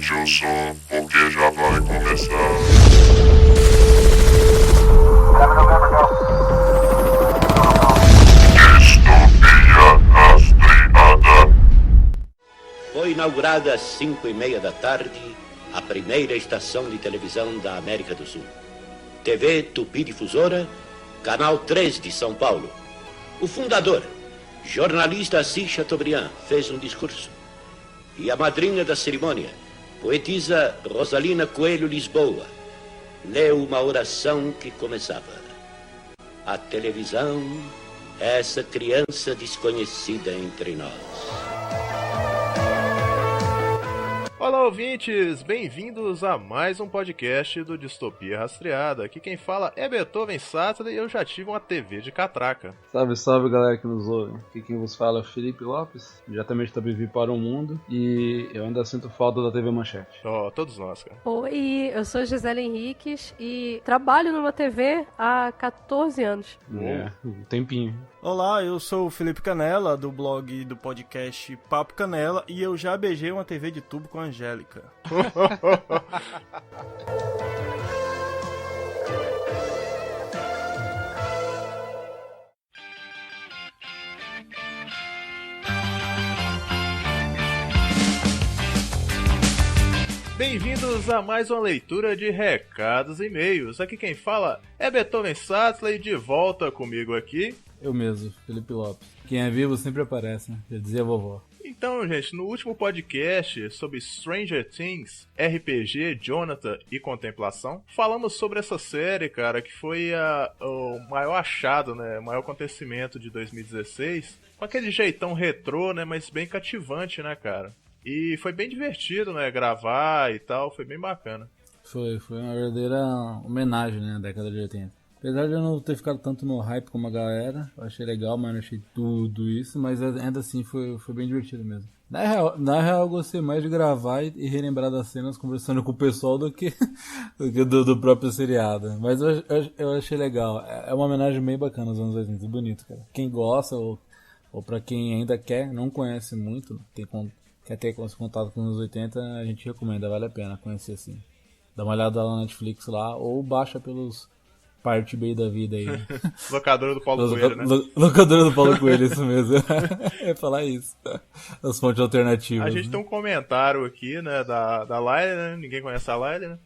Aumente o som, porque já vai começar. Distopia Rastreada. Foi inaugurada às 5:30 da tarde a primeira estação de televisão da América do Sul. TV Tupi Difusora, Canal 3 de São Paulo. O fundador, jornalista Assis Chateaubriand, fez um discurso. E a madrinha da cerimônia, poetisa Rosalina Coelho Lisboa, leu uma oração que começava: a televisão é essa criança desconhecida entre nós. Olá, ouvintes! Bem-vindos a mais um podcast do Distopia Rastreada. Aqui quem fala é Beethoven Sattler e eu já tive uma TV de catraca. Salve, salve, galera que nos ouve. Aqui quem vos fala é o Felipe Lopes, diretamente da BV para o Mundo, e eu ainda sinto falta da TV Manchete. Todos nós, cara. Oi, eu sou Gisele Henriques e trabalho numa TV há 14 anos. Um tempinho. Olá, eu sou o Felipe Canela, do blog e do podcast Papo Canela, e eu já beijei uma TV de tubo com a Angélica. Bem-vindos a mais uma leitura de recados e e-mails. Aqui quem fala é Beethoven Sattler e de volta comigo aqui. Eu mesmo, Felipe Lopes. Quem é vivo sempre aparece, né? Já dizia a vovó. Então, gente, no último podcast sobre Stranger Things, RPG, Jonathan e Contemplação, falamos sobre essa série, cara, que foi o maior achado, né, o maior acontecimento de 2016, com aquele jeitão retrô, né, mas bem cativante, né, cara. E foi bem divertido, né, gravar e tal, foi bem bacana. Foi uma verdadeira homenagem, né, à década de 80. Apesar de eu não ter ficado tanto no hype como a galera, eu achei legal, mas não achei tudo isso, mas ainda assim foi bem divertido mesmo. Na real eu gostei mais de gravar e relembrar das cenas conversando com o pessoal do que do próprio seriado. Mas eu achei legal, é uma homenagem bem bacana aos anos 80, bonito, cara. Quem gosta ou pra quem ainda não conhece muito, quer ter contato com os anos 80, a gente recomenda, vale a pena conhecer assim. Dá uma olhada lá na Netflix lá, ou baixa pelos Parte B da vida aí. Locadora do Paulo Coelho, né? Locadora do Paulo Coelho, isso mesmo. Eu ia falar isso. As fontes alternativas. A gente tem um comentário aqui, né, da Laila, né? Ninguém conhece a Laila, né?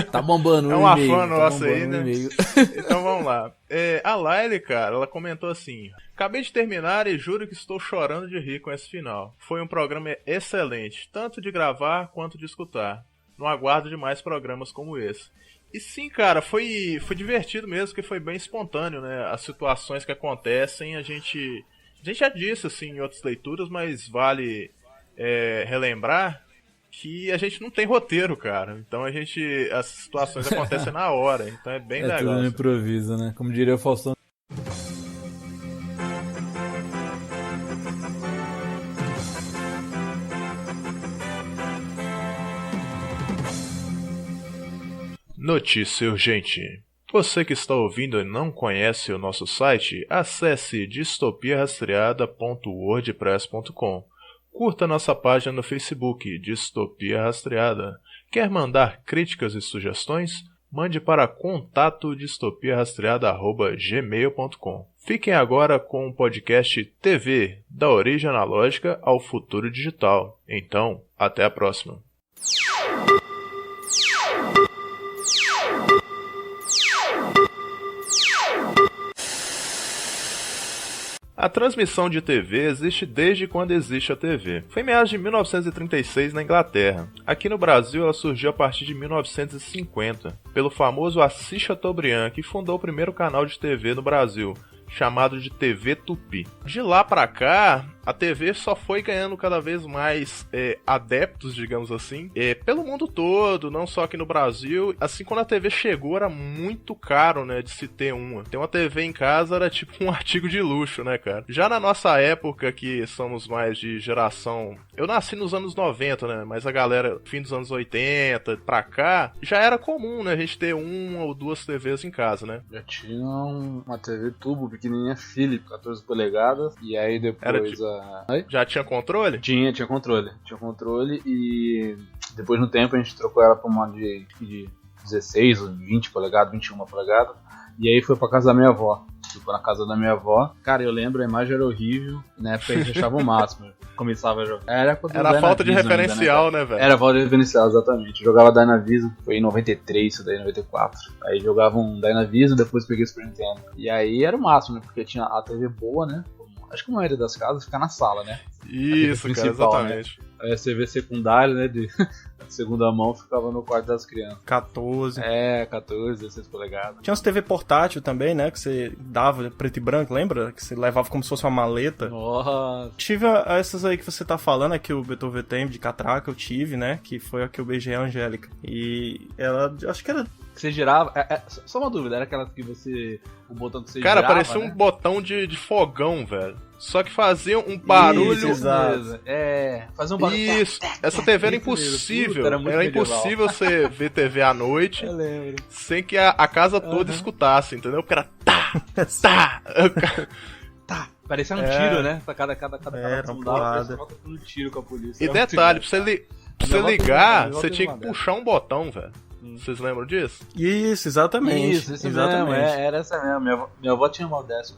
Tá bombando é um uma e-mail. fã nossa aí, né? Então vamos lá. A Laila, cara, ela comentou assim: acabei de terminar e juro que estou chorando de rir com esse final. Foi um programa excelente, tanto de gravar quanto de escutar. Não aguardo de mais programas como esse. E sim, cara, foi divertido mesmo, porque foi bem espontâneo, né? As situações que acontecem, a gente já disse assim em outras leituras, mas vale relembrar que a gente não tem roteiro, cara. Então as situações acontecem na hora, então é bem legal. Tudo no improviso, né? Como diria o Faustão. Notícia urgente. Você que está ouvindo e não conhece o nosso site, acesse distopiarastreada.wordpress.com. Curta nossa página no Facebook, Distopia Rastreada. Quer mandar críticas e sugestões? Mande para contato@distopiarastreada@gmail.com. Fiquem agora com o podcast TV, da origem analógica ao futuro digital. Então, até a próxima. A transmissão de TV existe desde quando existe a TV. Foi em meados de 1936 na Inglaterra. Aqui no Brasil ela surgiu a partir de 1950, pelo famoso Assis Chateaubriand, que fundou o primeiro canal de TV no Brasil, chamado de TV Tupi. De lá pra cá, a TV só foi ganhando cada vez mais adeptos, digamos assim, pelo mundo todo, não só aqui no Brasil. Assim, quando a TV chegou, era muito caro, né, de se ter uma. Ter uma TV em casa era tipo um artigo de luxo, né, cara? Já na nossa época, que somos mais de geração... Eu nasci nos anos 90, né, mas a galera, fim dos anos 80 pra cá, já era comum, né, a gente ter uma ou duas TVs em casa, né? Já tinha uma TV tubo pequenininha Philips, 14 polegadas, e aí depois Oi? Já tinha controle? Tinha controle. Tinha controle e depois no tempo a gente trocou ela pra uma de 16 ou 20 polegadas, 21 polegadas. E aí foi pra casa da minha avó. Ficou na casa da minha avó. Cara, eu lembro, a imagem era horrível. Na época a gente achava o máximo. Começava a jogar. Era falta de referencial, ainda, né, velho? Era falta de referencial, exatamente. Eu jogava Dynavision, foi em 93, isso daí, 94. Aí jogava um Dynavision, depois peguei o Super Nintendo. E aí era o máximo, né? Porque tinha a TV boa, né? Acho que a maioria das casas fica na sala, né? Isso, cara, exatamente. Né? Aí a TV secundária, né? De segunda mão ficava no quarto das crianças. 14. 14, 16 polegadas. Tinha umas TV portátil também, né? Que você dava preto e branco, lembra? Que você levava como se fosse uma maleta. Nossa. Tive essas aí que você tá falando, que o Beethoven tem de catraca, eu tive, né? Que foi a que eu beijei a Angélica. E ela, acho que era... Você girava... só uma dúvida, era aquela que você... O botão que você cara, girava, parecia né? um botão de fogão, velho. Só que fazia um barulho... Isso, exato. Fazia um barulho... Isso, essa TV era impossível. Era impossível você ver TV à noite Eu lembro. sem que a casa toda escutasse, entendeu? Porque era tá. Parecia um tiro, né? Cada Era um uma dava, porrada. parecia um tiro com a polícia. E Era muito detalhe, pra você ligar, minha avó você teve tinha uma que puxar um botão, velho. Vocês lembram disso? Isso, exatamente. Isso exatamente. mesmo, era essa mesmo. Minha avó tinha uma dessa,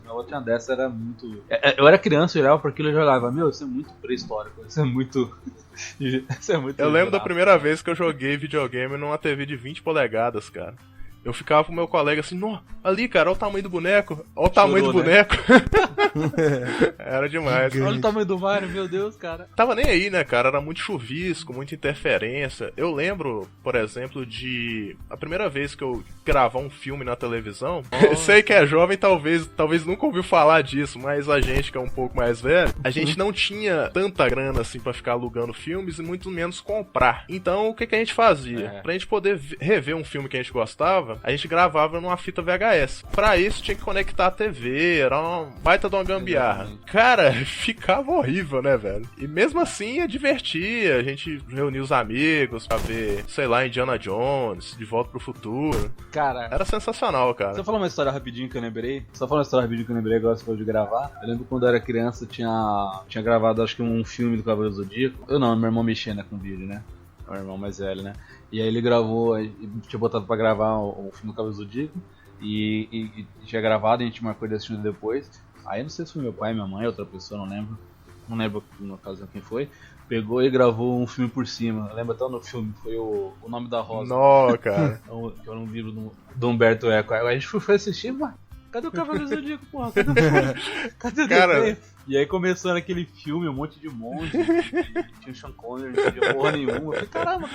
era muito... Eu era criança, eu olhava pra aquilo e jogava, meu, isso é muito pré-histórico, isso é muito... Eu lembro da primeira vez que eu joguei videogame numa TV de 20 polegadas, cara. Eu ficava com o meu colega assim, ali, cara, olha o tamanho do boneco. Olha o tamanho do boneco. Era demais. Olha o tamanho do Mario, meu Deus, cara. Tava nem aí, né, cara? Era muito chuvisco, muita interferência. Eu lembro, por exemplo, de... A primeira vez que eu gravar um filme na televisão. Eu sei que é jovem, talvez nunca ouviu falar disso, mas a gente que é um pouco mais velho, a gente não tinha tanta grana assim pra ficar alugando filmes e muito menos comprar. Então, o que a gente fazia? Pra gente poder rever um filme que a gente gostava, a gente gravava numa fita VHS. Pra isso tinha que conectar a TV, era uma baita de uma gambiarra. Cara, ficava horrível, né, velho? E mesmo assim ia divertir, a gente reunia os amigos pra ver, sei lá, Indiana Jones, De Volta pro Futuro. Cara, era sensacional, cara. Só falar uma história rapidinho que eu lembrei. Agora você falou de gravar. Eu lembro quando eu era criança, eu tinha gravado acho que um filme do Cavaleiro do Zodíaco. Meu irmão mexia, né, com vídeo, né? Meu irmão mais velho, né? E aí ele gravou, tinha botado pra gravar o filme do Cavaleiro do Zodíaco. E tinha gravado, a gente marcou ele assistindo depois. Aí não sei se foi meu pai, minha mãe, outra pessoa, não lembro. Não lembro no caso quem foi. Pegou e gravou um filme por cima. Eu lembro até no filme, foi o Nome da Rosa. Nó, cara. Que era um livro do Humberto Eco. Aí a gente foi assistir, mas cadê o Cavaleiro do Zodíaco, porra? Cadê o filme? Cadê o desenho? E aí começou naquele filme, um monte de monge. Tinha o Sean Connery, não tinha porra nenhuma. Eu falei, caramba,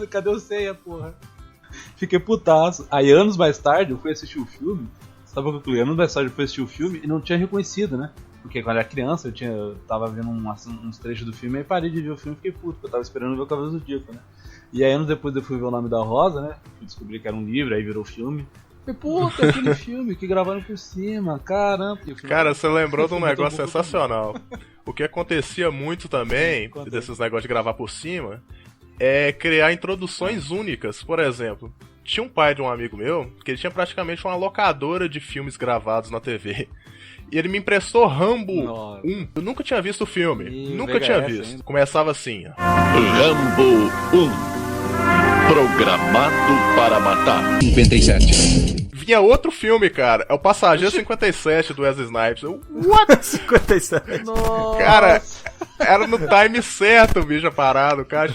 cadê o Seiya, porra? Fiquei putaço. Aí anos mais tarde eu fui assistir o filme. Sabe o que eu falei? Anos mais tarde eu fui assistir o filme e não tinha reconhecido, né? Porque quando eu era criança eu tava vendo uns trechos do filme e parei de ver o filme e fiquei puto, porque eu tava esperando ver o Cavaleiro do Zodíaco, né? E aí anos depois eu fui ver O Nome da Rosa, né? Descobri que era um livro, aí virou filme. Falei, puta, aquele filme que gravaram por cima, caramba. Cara, você lembrou de um negócio sensacional. O que acontecia muito também, desses negócios de gravar por cima, é criar introduções únicas. Por exemplo, tinha um pai de um amigo meu que ele tinha praticamente uma locadora de filmes gravados na TV. E ele me emprestou Rambo 1. Eu nunca tinha visto o filme. Nunca VHS, tinha visto. Hein? Começava assim, ó. Rambo 1. Programado para matar. 57. Vinha outro filme, cara. É o Passageiro 57 do Wesley Snipes. What? 57. Nossa. Cara, era no time certo, bicho, parado, cara.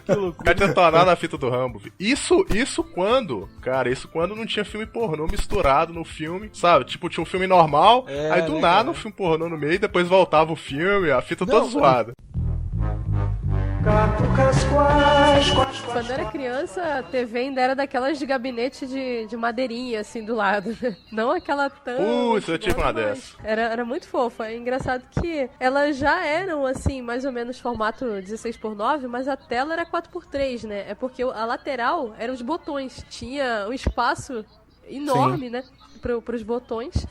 Que loucura. Detonar na fita do Rambo. Isso quando não tinha filme pornô misturado no filme, sabe? Tipo, tinha um filme normal, aí do nada um filme pornô no meio, depois voltava o filme, a fita toda zoada. Quando eu era criança, a TV ainda era daquelas de gabinete de madeirinha, assim, do lado. Não aquela tão... eu tive uma dessa. Era muito fofa. É engraçado que elas já eram, assim, mais ou menos formato 16:9, mas a tela era 4:3, né? É porque a lateral eram os botões. Tinha um espaço enorme, né? Pros botões.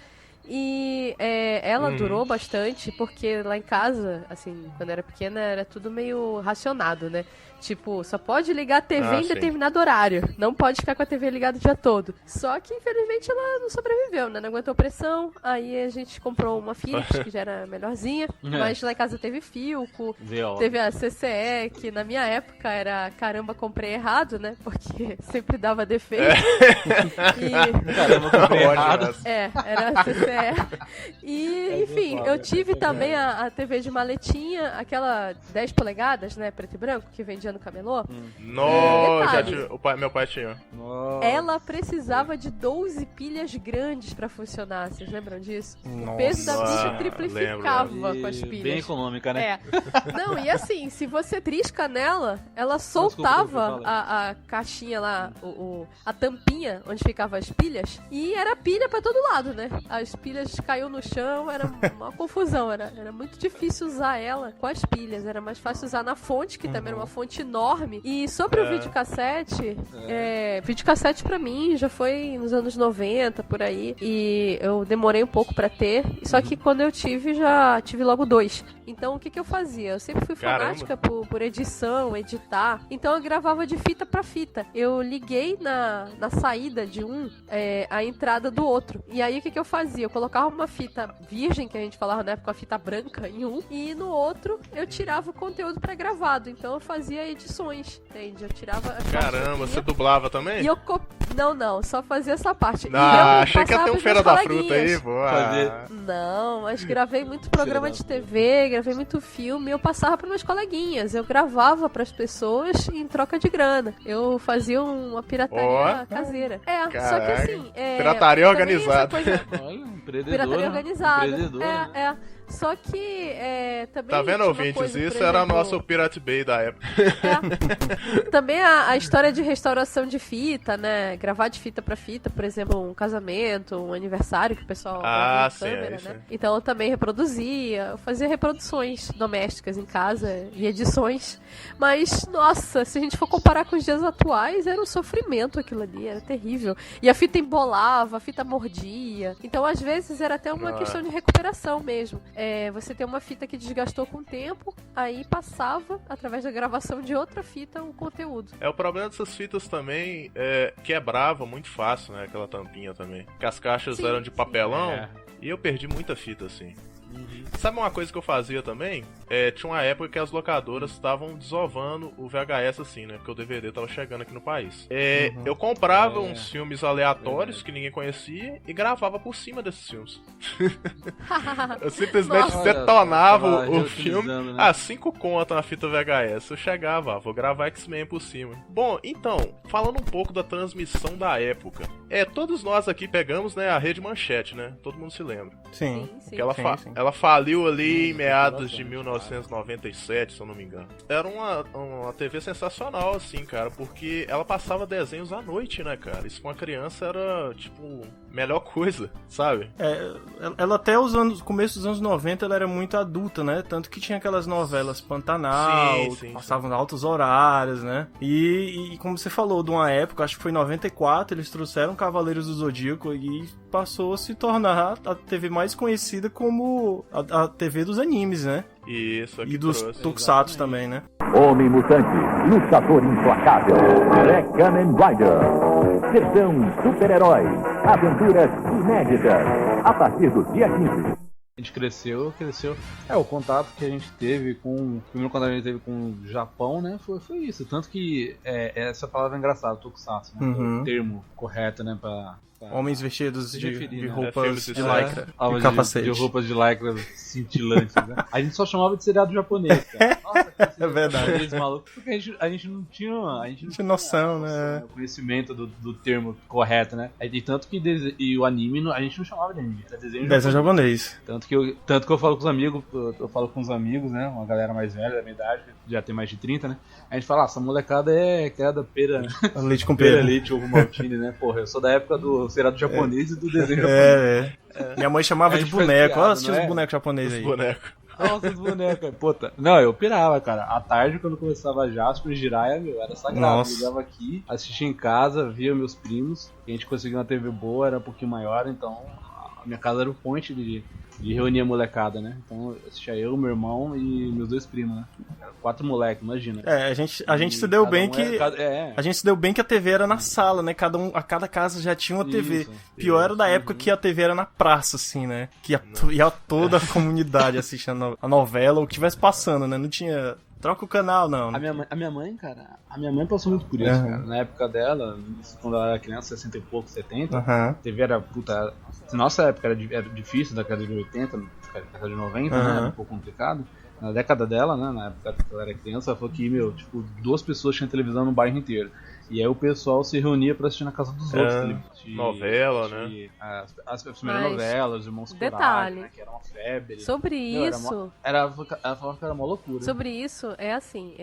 E ela durou bastante, porque lá em casa, assim, quando eu era pequena, era tudo meio racionado, né? Tipo, só pode ligar a TV em sim. determinado horário. Não pode ficar com a TV ligada o dia todo. Só que, infelizmente, ela não sobreviveu, né? Não aguentou pressão. Aí a gente comprou uma Philips, que já era melhorzinha. Mas lá em casa teve Philco, teve a CCE, que na minha época era caramba, comprei errado, né? Porque sempre dava defeito. Caramba, comprei errado. Era a CCE. E, enfim, eu tive também a TV de maletinha, aquela 10 polegadas, né? Preto e branco, que vendia no camelô. Nossa, Detalhe. meu pai tinha. Ela precisava de 12 pilhas grandes pra funcionar. Vocês lembram disso? O peso da Nossa, bicha triplificava com as pilhas. Bem econômica, né? Não, e assim, se você trisca nela, ela soltava a caixinha lá, a tampinha onde ficavam as pilhas, e era pilha pra todo lado, né? As pilhas caiu no chão, era uma confusão. Era muito difícil usar ela com as pilhas. Era mais fácil usar na fonte, que também era uma fonte enorme. E sobre o videocassete, videocassete pra mim já foi nos anos 90, por aí. E eu demorei um pouco pra ter. Só que quando eu tive, já tive logo 2. Então o que eu fazia? Eu sempre fui fanática por edição, editar. Então eu gravava de fita pra fita. Eu liguei na saída de um a entrada do outro. E aí o que eu fazia? Eu colocava uma fita virgem, que a gente falava na época, uma fita branca em um. E no outro eu tirava o conteúdo pré-gravado. Então eu fazia edições, entende? Eu tirava as Caramba, você dublava também? E eu Não, só fazia essa parte. Achei que ia ter um Feira da Fruta aí, pô. Não, mas gravei muito programa de TV, gravei muito filme, eu passava para meus coleguinhas, eu gravava para as pessoas em troca de grana. Eu fazia uma pirataria caseira. Só que assim... pirataria organizada. Olha, empreendedor. Pirataria organizada. Empreendedor. Só que também... Tá vendo, ouvintes? Isso era nosso Pirate Bay da época. Também a história de restauração de fita, né? Gravar de fita pra fita, por exemplo, um casamento, um aniversário que o pessoal grava na câmera, né? Então eu também reproduzia, eu fazia reproduções domésticas em casa e edições. Mas, nossa, se a gente for comparar com os dias atuais, era um sofrimento aquilo ali, era terrível. E a fita embolava, a fita mordia. Então, às vezes, era até uma questão de recuperação mesmo. Você tem uma fita que desgastou com o tempo, aí passava, através da gravação de outra fita, o conteúdo. O problema dessas fitas também quebrava muito fácil, né? Aquela tampinha também. Porque as caixas eram de papelão e eu perdi muita fita, assim. Sabe uma coisa que eu fazia também? Tinha uma época que as locadoras estavam desovando o VHS assim, né? Porque o DVD tava chegando aqui no país. Eu comprava uns filmes aleatórios que ninguém conhecia e gravava por cima desses filmes. Eu simplesmente detonava o filme. Né? 5 conto na fita VHS. Eu chegava, vou gravar X-Men por cima. Bom, então, falando um pouco da transmissão da época. Todos nós aqui pegamos, né, a Rede Manchete, né? Todo mundo se lembra. Sim. Que ela faliu ali em meados de 1997, se eu não me engano. Era uma TV sensacional, assim, cara, porque ela passava desenhos à noite, né, cara? Isso pra uma criança era, tipo, melhor coisa, sabe? Ela até começo dos anos 90, ela era muito adulta, né? Tanto que tinha aquelas novelas Pantanal, passavam altos horários, né? E como você falou, de uma época, acho que foi em 94, eles trouxeram Cavaleiros do Zodíaco e passou a se tornar a TV mais conhecida como a TV dos animes, né? Isso, e dos tokusatsu também, né? Homem Mutante, lutador implacável, Black Kamen Rider, versão super-herói, aventuras inéditas, a partir do dia 15. A gente cresceu. O contato que a gente teve o primeiro contato que a gente teve com o Japão, né, foi isso. Tanto que essa palavra é engraçada, tokusatsu, né? Uhum. É o termo correto, né, pra homens vestidos de né? roupas de lycra e capacete. De roupas de lycra cintilantes, né? A gente só chamava de seriado japonês, cara. Nossa, é verdade. Maluco, porque a gente não tinha noção, né? O conhecimento do termo correto, né? E tanto que e o anime, a gente não chamava de anime, era desenho japonês. Tanto que eu falo com os amigos, né? Uma galera mais velha da minha idade, já tem mais de 30, né? A gente fala, essa molecada é criada pera, leite com pera, leite, ovo maltine, né? Porra, eu sou da época do seriado japonês e do desenho japonês. Minha mãe chamava de boneco. Olha, assistia os bonecos japoneses aí. Nossa, os bonecos, puta. Não, eu pirava, cara. À tarde, quando começava Jasper e Jiraiya, era sagrado. Nossa. Eu ligava aqui, assistia em casa, via meus primos. A gente conseguia uma TV boa, era um pouquinho maior, então minha casa era o point de reunir a molecada, né? Então assistia eu, meu irmão e meus 2 primos, né? 4 moleques, imagina. A gente se deu bem que a gente se deu bem que a TV era na sala, né? Cada casa já tinha uma TV. Pior era da época que a TV era na praça, assim, né? Que ia toda a comunidade assistindo a novela ou que tivesse passando, né? Não tinha... Troca o canal, não. A minha mãe, cara, passou muito por isso, cara. Na época dela, quando ela era criança, 60 e pouco, 70, a TV era, puta... Nossa época era difícil, da década de 80, da década de 90, né? Era um pouco complicado. Na década dela, né, na época que ela era criança, ela falou que, tipo, 2 pessoas tinham televisão no bairro inteiro. E aí o pessoal se reunia pra assistir na casa dos outros. Novela, né? As primeiras novelas, os Irmãos Coragem, né, que era uma febre. Sobre isso... Ela falava que era uma loucura. Sobre isso, é assim,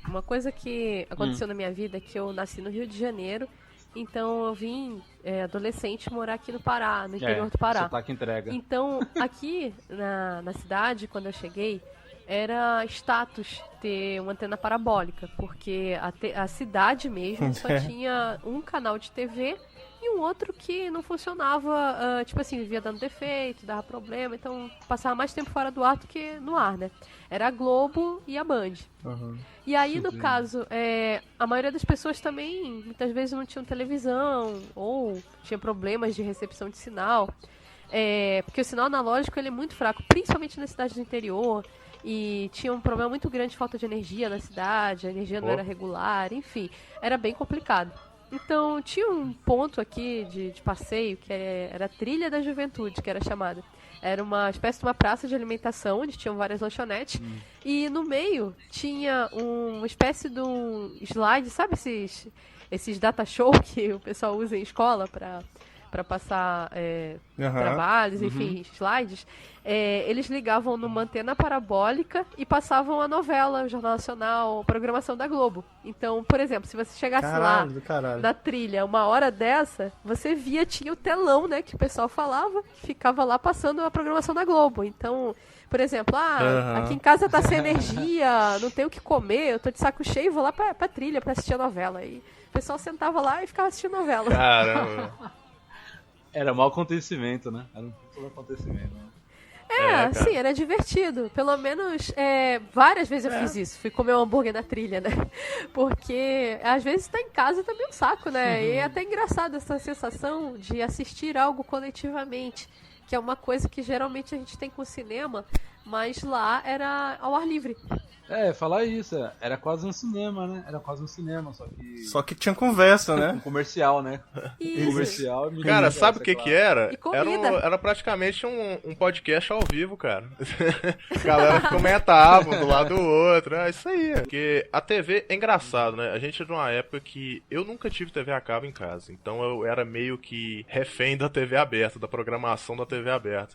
uma coisa que aconteceu na minha vida é que eu nasci no Rio de Janeiro, então eu vim, adolescente, morar aqui no Pará, no interior do Pará. Sotaque entrega. Então, aqui na cidade, quando eu cheguei, era status ter uma antena parabólica, porque a cidade mesmo só tinha um canal de TV e um outro que não funcionava, tipo assim, vivia dando defeito, dava problema, então passava mais tempo fora do ar do que no ar, né? Era a Globo e a Band. E aí, no caso, a maioria das pessoas também, muitas vezes não tinham televisão, ou tinha problemas de recepção de sinal, porque o sinal analógico ele é muito fraco, principalmente nas cidades do interior. E tinha um problema muito grande de falta de energia na cidade, a energia não era regular, enfim, era bem complicado. Então tinha um ponto aqui de passeio que era a Trilha da Juventude, que era chamada. Era uma espécie de uma praça de alimentação, onde tinham várias lanchonetes, e no meio tinha uma espécie de um slide, sabe esses data show que o pessoal usa em escola para passar trabalhos, enfim, slides, eles ligavam numa antena parabólica e passavam a novela, o Jornal Nacional, a programação da Globo. Então, por exemplo, se você chegasse lá na trilha uma hora dessa, você via, tinha o telão, né, que o pessoal falava, ficava lá passando a programação da Globo. Então, por exemplo, aqui em casa tá sem energia, não tenho o que comer, eu tô de saco cheio, vou lá pra trilha pra assistir a novela. E o pessoal sentava lá e ficava assistindo a novela. Caramba! Era um acontecimento, né? Era um puto acontecimento, né? Sim, era divertido. Pelo menos várias vezes eu fiz isso. Fui comer um hambúrguer na trilha, né? Porque às vezes tá em casa também um saco, né? E é até engraçado essa sensação de assistir algo coletivamente, que é uma coisa que geralmente a gente tem com o cinema, mas lá era ao ar livre. Falar isso, era quase um cinema, né? Era quase um cinema, só que tinha conversa, né? Um comercial, né? Isso. Comercial. Cara, sabe o que era? E comida. Era praticamente um podcast ao vivo, cara. A galera comentava um do lado do outro, isso aí. Porque a TV é engraçado, né? A gente é de uma época que eu nunca tive TV a cabo em casa, então eu era meio que refém da TV aberta, da programação da TV aberta.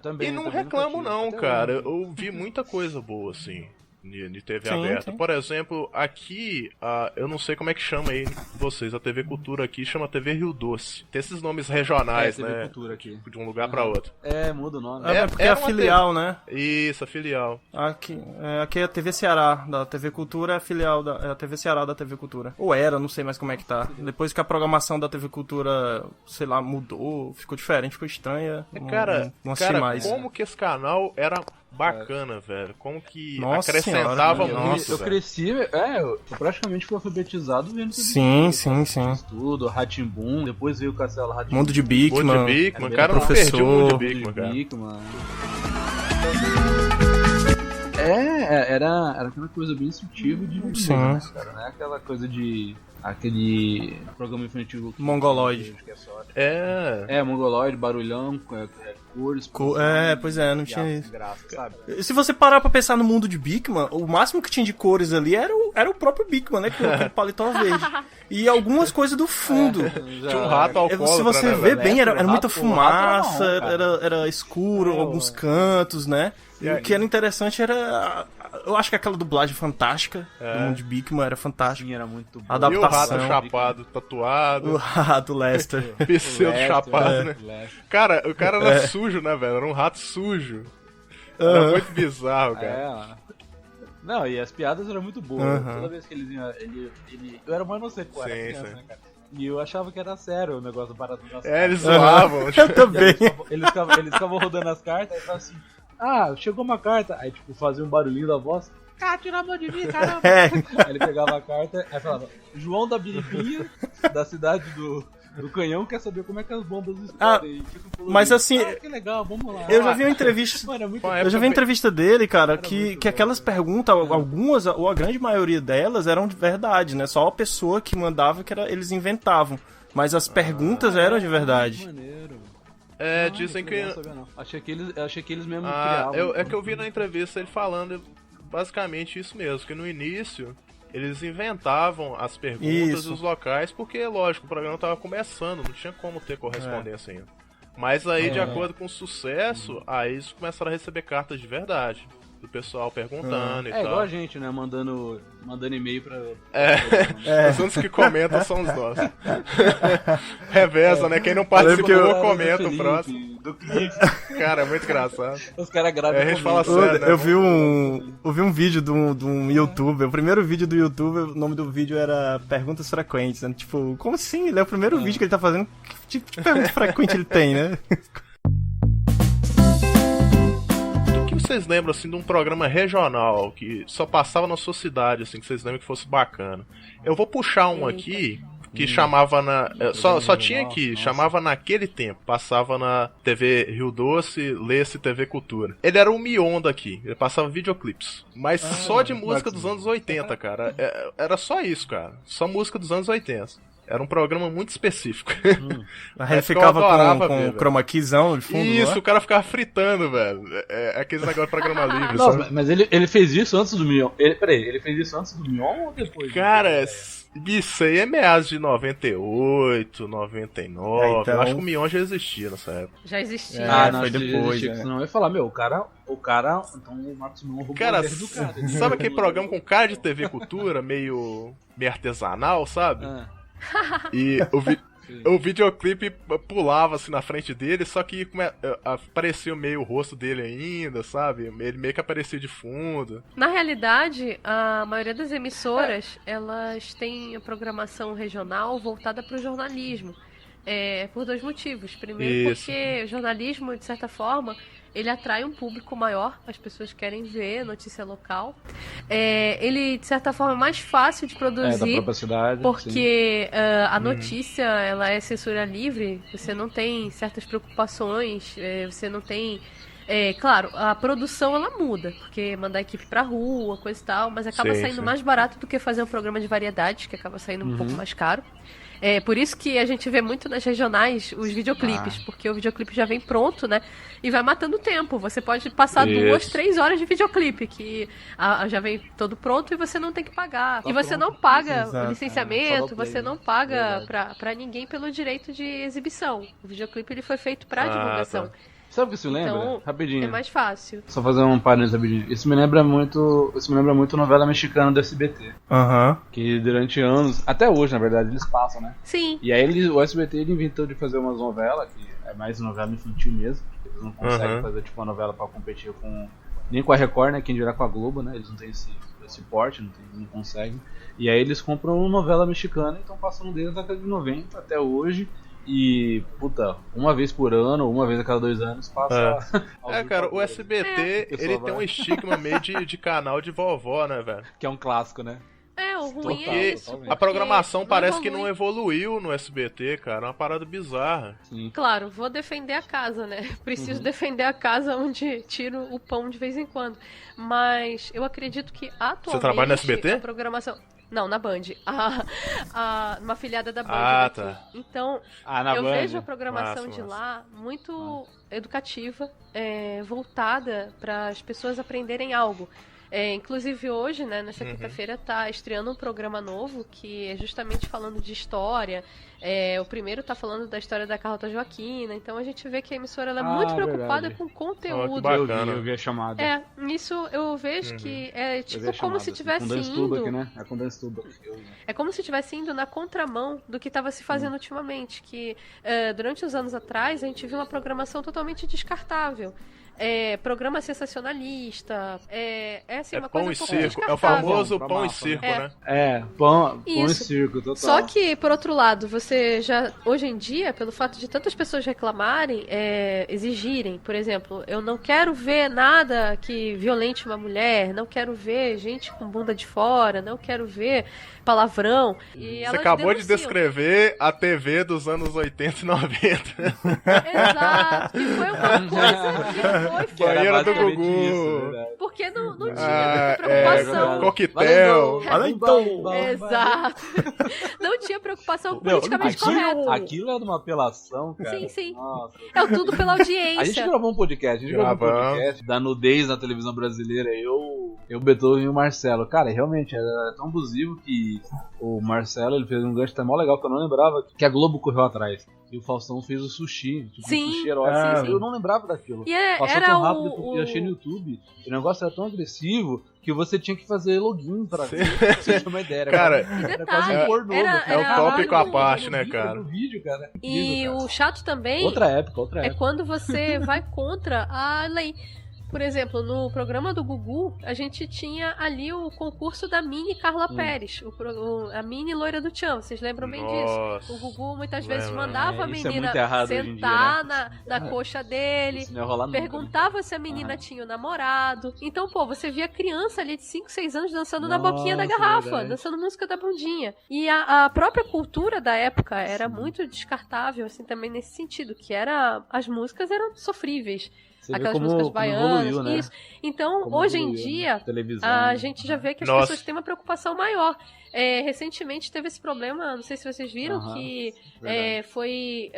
Também. E não reclamo não, cara. Eu vi muita coisa boa, assim, de TV aberta. Sim. Por exemplo, aqui, eu não sei como é que chama aí vocês, a TV Cultura aqui chama TV Rio Doce. Tem esses nomes regionais, TV né? Cultura aqui. De um lugar pra outro. Muda o nome. Porque é a filial, né? Isso, a filial. Aqui é a TV Ceará, da TV Cultura, é a filial a TV Ceará da TV Cultura. Ou era, não sei mais como é que tá. Depois que a programação da TV Cultura, sei lá, mudou, ficou diferente, ficou estranha. Não assisti mais. Como que esse canal era bacana, velho. Como que acrescentava muito. Eu cresci, eu praticamente fui alfabetizado vendo Sim. Tudo, Rá-Tim-Bum, depois veio o Castelo Rá-Tim-Bum. Mundo de Bigman. Cara, não perdi o Mundo de Bigman, cara. Era aquela coisa bem instrutiva de vida, né, cara? Não é aquela coisa de... Aquele programa infantil... Mongoloid. Mongoloid, barulhão, cores... pois é, não tinha isso. Graça, sabe? Se você parar pra pensar no mundo de Bigman, o máximo que tinha de cores ali era o próprio Bigman, né? Com o paletó verde. E algumas coisas do fundo. Tinha um rato alcoólatra, se você ver bem, era muita fumaça, não, era escuro, alguns cantos, né? E o que era interessante era... Eu acho que aquela dublagem fantástica do mundo de Bigman era fantástica. Sim, era muito boa. Adaptação. E o rato chapado, tatuado. O rato Lester. Pseudo chapado, né? Cara, o cara era sujo, né, velho? Era um rato sujo. Era muito bizarro, cara. Não, e as piadas eram muito boas. Toda vez que eles iam... Eu era mais não sei qual era criança, né, cara? E eu achava que era sério o negócio do barato das cartas. Eles zoavam. Eu também. Eles ficavam rodando as cartas e falavam assim, chegou uma carta. Aí, tipo, fazia um barulhinho da voz. Tira a mão de mim, caramba. Aí ele pegava a carta, aí falava, João da Biribinha, da cidade do Canhão, quer saber como é que as bombas explodem. Mas assim, que legal, vamos lá. Eu já vi uma entrevista. Eu já vi uma entrevista dele, cara, que aquelas perguntas, algumas, ou a grande maioria delas, eram de verdade, né? Só a pessoa que mandava que eles inventavam. Mas as perguntas eram de verdade. Maneiro. Dizem que. Não. Achei que eles mesmo criavam. É que eu vi na entrevista ele falando basicamente isso mesmo, que no início eles inventavam as perguntas e os locais, porque, lógico, o programa estava começando, não tinha como ter correspondência ainda. Mas aí, de acordo com o sucesso, aí eles começaram a receber cartas de verdade. Do pessoal perguntando e tal. Igual a gente, né? Mandando e-mail pra... Os únicos que comentam são os nossos. Reveza, né? Quem não participou, comenta o próximo. Cara, é muito engraçado. Os caras gravam. A gente fala sério, né? Eu vi um vídeo de um youtuber. O primeiro vídeo do youtuber, o nome do vídeo era Perguntas Frequentes. Né? Tipo, como assim? Ele é o primeiro vídeo que ele tá fazendo. Que tipo de pergunta frequente ele tem, né? Vocês lembram, assim, de um programa regional que só passava na sua cidade, assim, que vocês lembram que fosse bacana? Eu vou puxar um aqui que chamava na... Só tinha aqui, chamava Naquele Tempo. Passava na TV Rio Doce, Lesse TV Cultura. Ele era o Mion daqui, ele passava videoclipes. Mas só de música dos anos 80, cara. Era só isso, cara. Só música dos anos 80. Era um programa muito específico. Ele ficava com um chroma keyzão de fundo. Isso, o cara ficava fritando, velho. É aqueles negócios de programa livre. Não, sabe? Mas ele fez isso antes do Mion. Ele fez isso antes do Mion ou depois? Cara, isso aí é meados de 98, 99. Então... Eu acho que o Mion já existia nessa época. Já existia. Foi depois. Senão eu ia falar, o cara. Então o Marcos Mion roubou cara, do cara. Sabe aquele programa com cara de TV Cultura, meio artesanal, sabe? E o videoclipe pulava assim na frente dele, só que aparecia meio o rosto dele ainda, sabe? Ele meio que aparecia de fundo. Na realidade, a maioria das emissoras, elas têm a programação regional voltada para o jornalismo. Por dois motivos. Primeiro, porque o jornalismo, de certa forma, ele atrai um público maior, as pessoas querem ver notícia local. Ele, de certa forma, é mais fácil de produzir, da própria cidade, porque a notícia ela é censura livre, você não tem certas preocupações, você não tem... claro, a produção ela muda, porque mandar a equipe pra rua, coisa e tal, mas acaba saindo mais barato do que fazer um programa de variedades, que acaba saindo um pouco mais caro. Por isso que a gente vê muito nas regionais os videoclipes, porque o videoclipe já vem pronto, né? E vai matando o tempo. Você pode passar 2, 3 horas de videoclipe, que já vem todo pronto e você não tem que pagar. E você não paga o licenciamento, você não paga pra ninguém pelo direito de exibição. O videoclipe ele foi feito pra divulgação. Tá. Sabe o que isso lembra? Então, rapidinho. É mais fácil. Só fazer um parênteses rapidinho. Isso me lembra muito novela mexicana do SBT. Que durante anos, até hoje na verdade, eles passam, né? Sim. E aí o SBT ele inventou de fazer umas novelas, que é mais novela infantil mesmo. Eles não conseguem fazer tipo uma novela pra competir nem com a Record, né? Quem dirá com a Globo, né? Eles não têm esse porte, não conseguem. E aí eles compram uma novela mexicana e estão passando desde a década de 90 até hoje. E, uma vez por ano, uma vez a cada 2 anos, passa... cara, o SBT, ele tem um estigma meio de canal de vovó, né, velho? Que é um clássico, né? O ruim é isso. A programação parece que não evoluiu no SBT, cara. É uma parada bizarra. Sim. Claro, vou defender a casa, né? Preciso defender a casa onde tiro o pão de vez em quando. Mas eu acredito que atualmente... Você trabalha no SBT? A programação... Não, na Band. Uma afiliada da Band. Tá. Então, eu vejo a programação de lá muito educativa, voltada para as pessoas aprenderem algo. Inclusive hoje, né, nessa quinta-feira, tá estreando um programa novo que é justamente falando de história. O primeiro tá falando da história da Carlota Joaquina. Então a gente vê que a emissora ela é muito preocupada com conteúdo. Eu vi a chamada. Isso eu vejo que é tipo como se tivesse indo... Aqui, né? É Condenstudo. É como se tivesse indo na contramão do que estava se fazendo ultimamente. Que durante os anos atrás a gente viu uma programação totalmente descartável. programa sensacionalista, assim, uma pão coisa e circo, é o famoso pão e circo, né? Pão e circo, total. Só que, por outro lado, você já, hoje em dia, pelo fato de tantas pessoas reclamarem, exigirem, por exemplo, eu não quero ver nada que violente uma mulher, não quero ver gente com bunda de fora, não quero ver palavrão. E você acabou de descrever a TV dos anos 80 e 90. Exato, que foi uma coisa que foi banheira do Gugu. Porque não tinha tanta preocupação. Coquetel. Exato. Não tinha preocupação politicamente correta. Aquilo era uma apelação, cara. Sim. Nossa. É tudo pela audiência. A gente gravou um podcast, da nudez na televisão brasileira. Eu, Beethoven e o Marcelo. Cara, realmente, era tão abusivo que o Marcelo ele fez um gancho até mó legal que eu não lembrava, que a Globo correu atrás. E o Faustão fez o sushi, tipo, sim, um sushi erótico. sim. Eu não lembrava daquilo. Passou era tão rápido porque eu achei no YouTube. O negócio era tão agressivo que você tinha que fazer login pra ver. Você tinha uma ideia. Cara, era quase um pornô. É o tópico à parte, né, cara? Vídeo, cara. E o chato também outra época. É quando você vai contra a lei. Por exemplo, no programa do Gugu, a gente tinha ali o concurso da Mini Carla Pérez, a Mini Loira do Tchan, vocês lembram bem disso? O Gugu muitas vezes mandava a menina sentar na coxa dele, perguntava se a menina tinha um namorado. Então, você via criança ali de 5, 6 anos dançando na boquinha da garrafa, dançando música da bundinha. E a própria cultura da época era muito descartável, assim, também nesse sentido, que as músicas eram sofríveis. Aquelas músicas baianas, evoluiu, né? Isso. Então, como hoje em dia, a gente já vê que as pessoas têm uma preocupação maior. Recentemente teve esse problema, não sei se vocês viram, que foi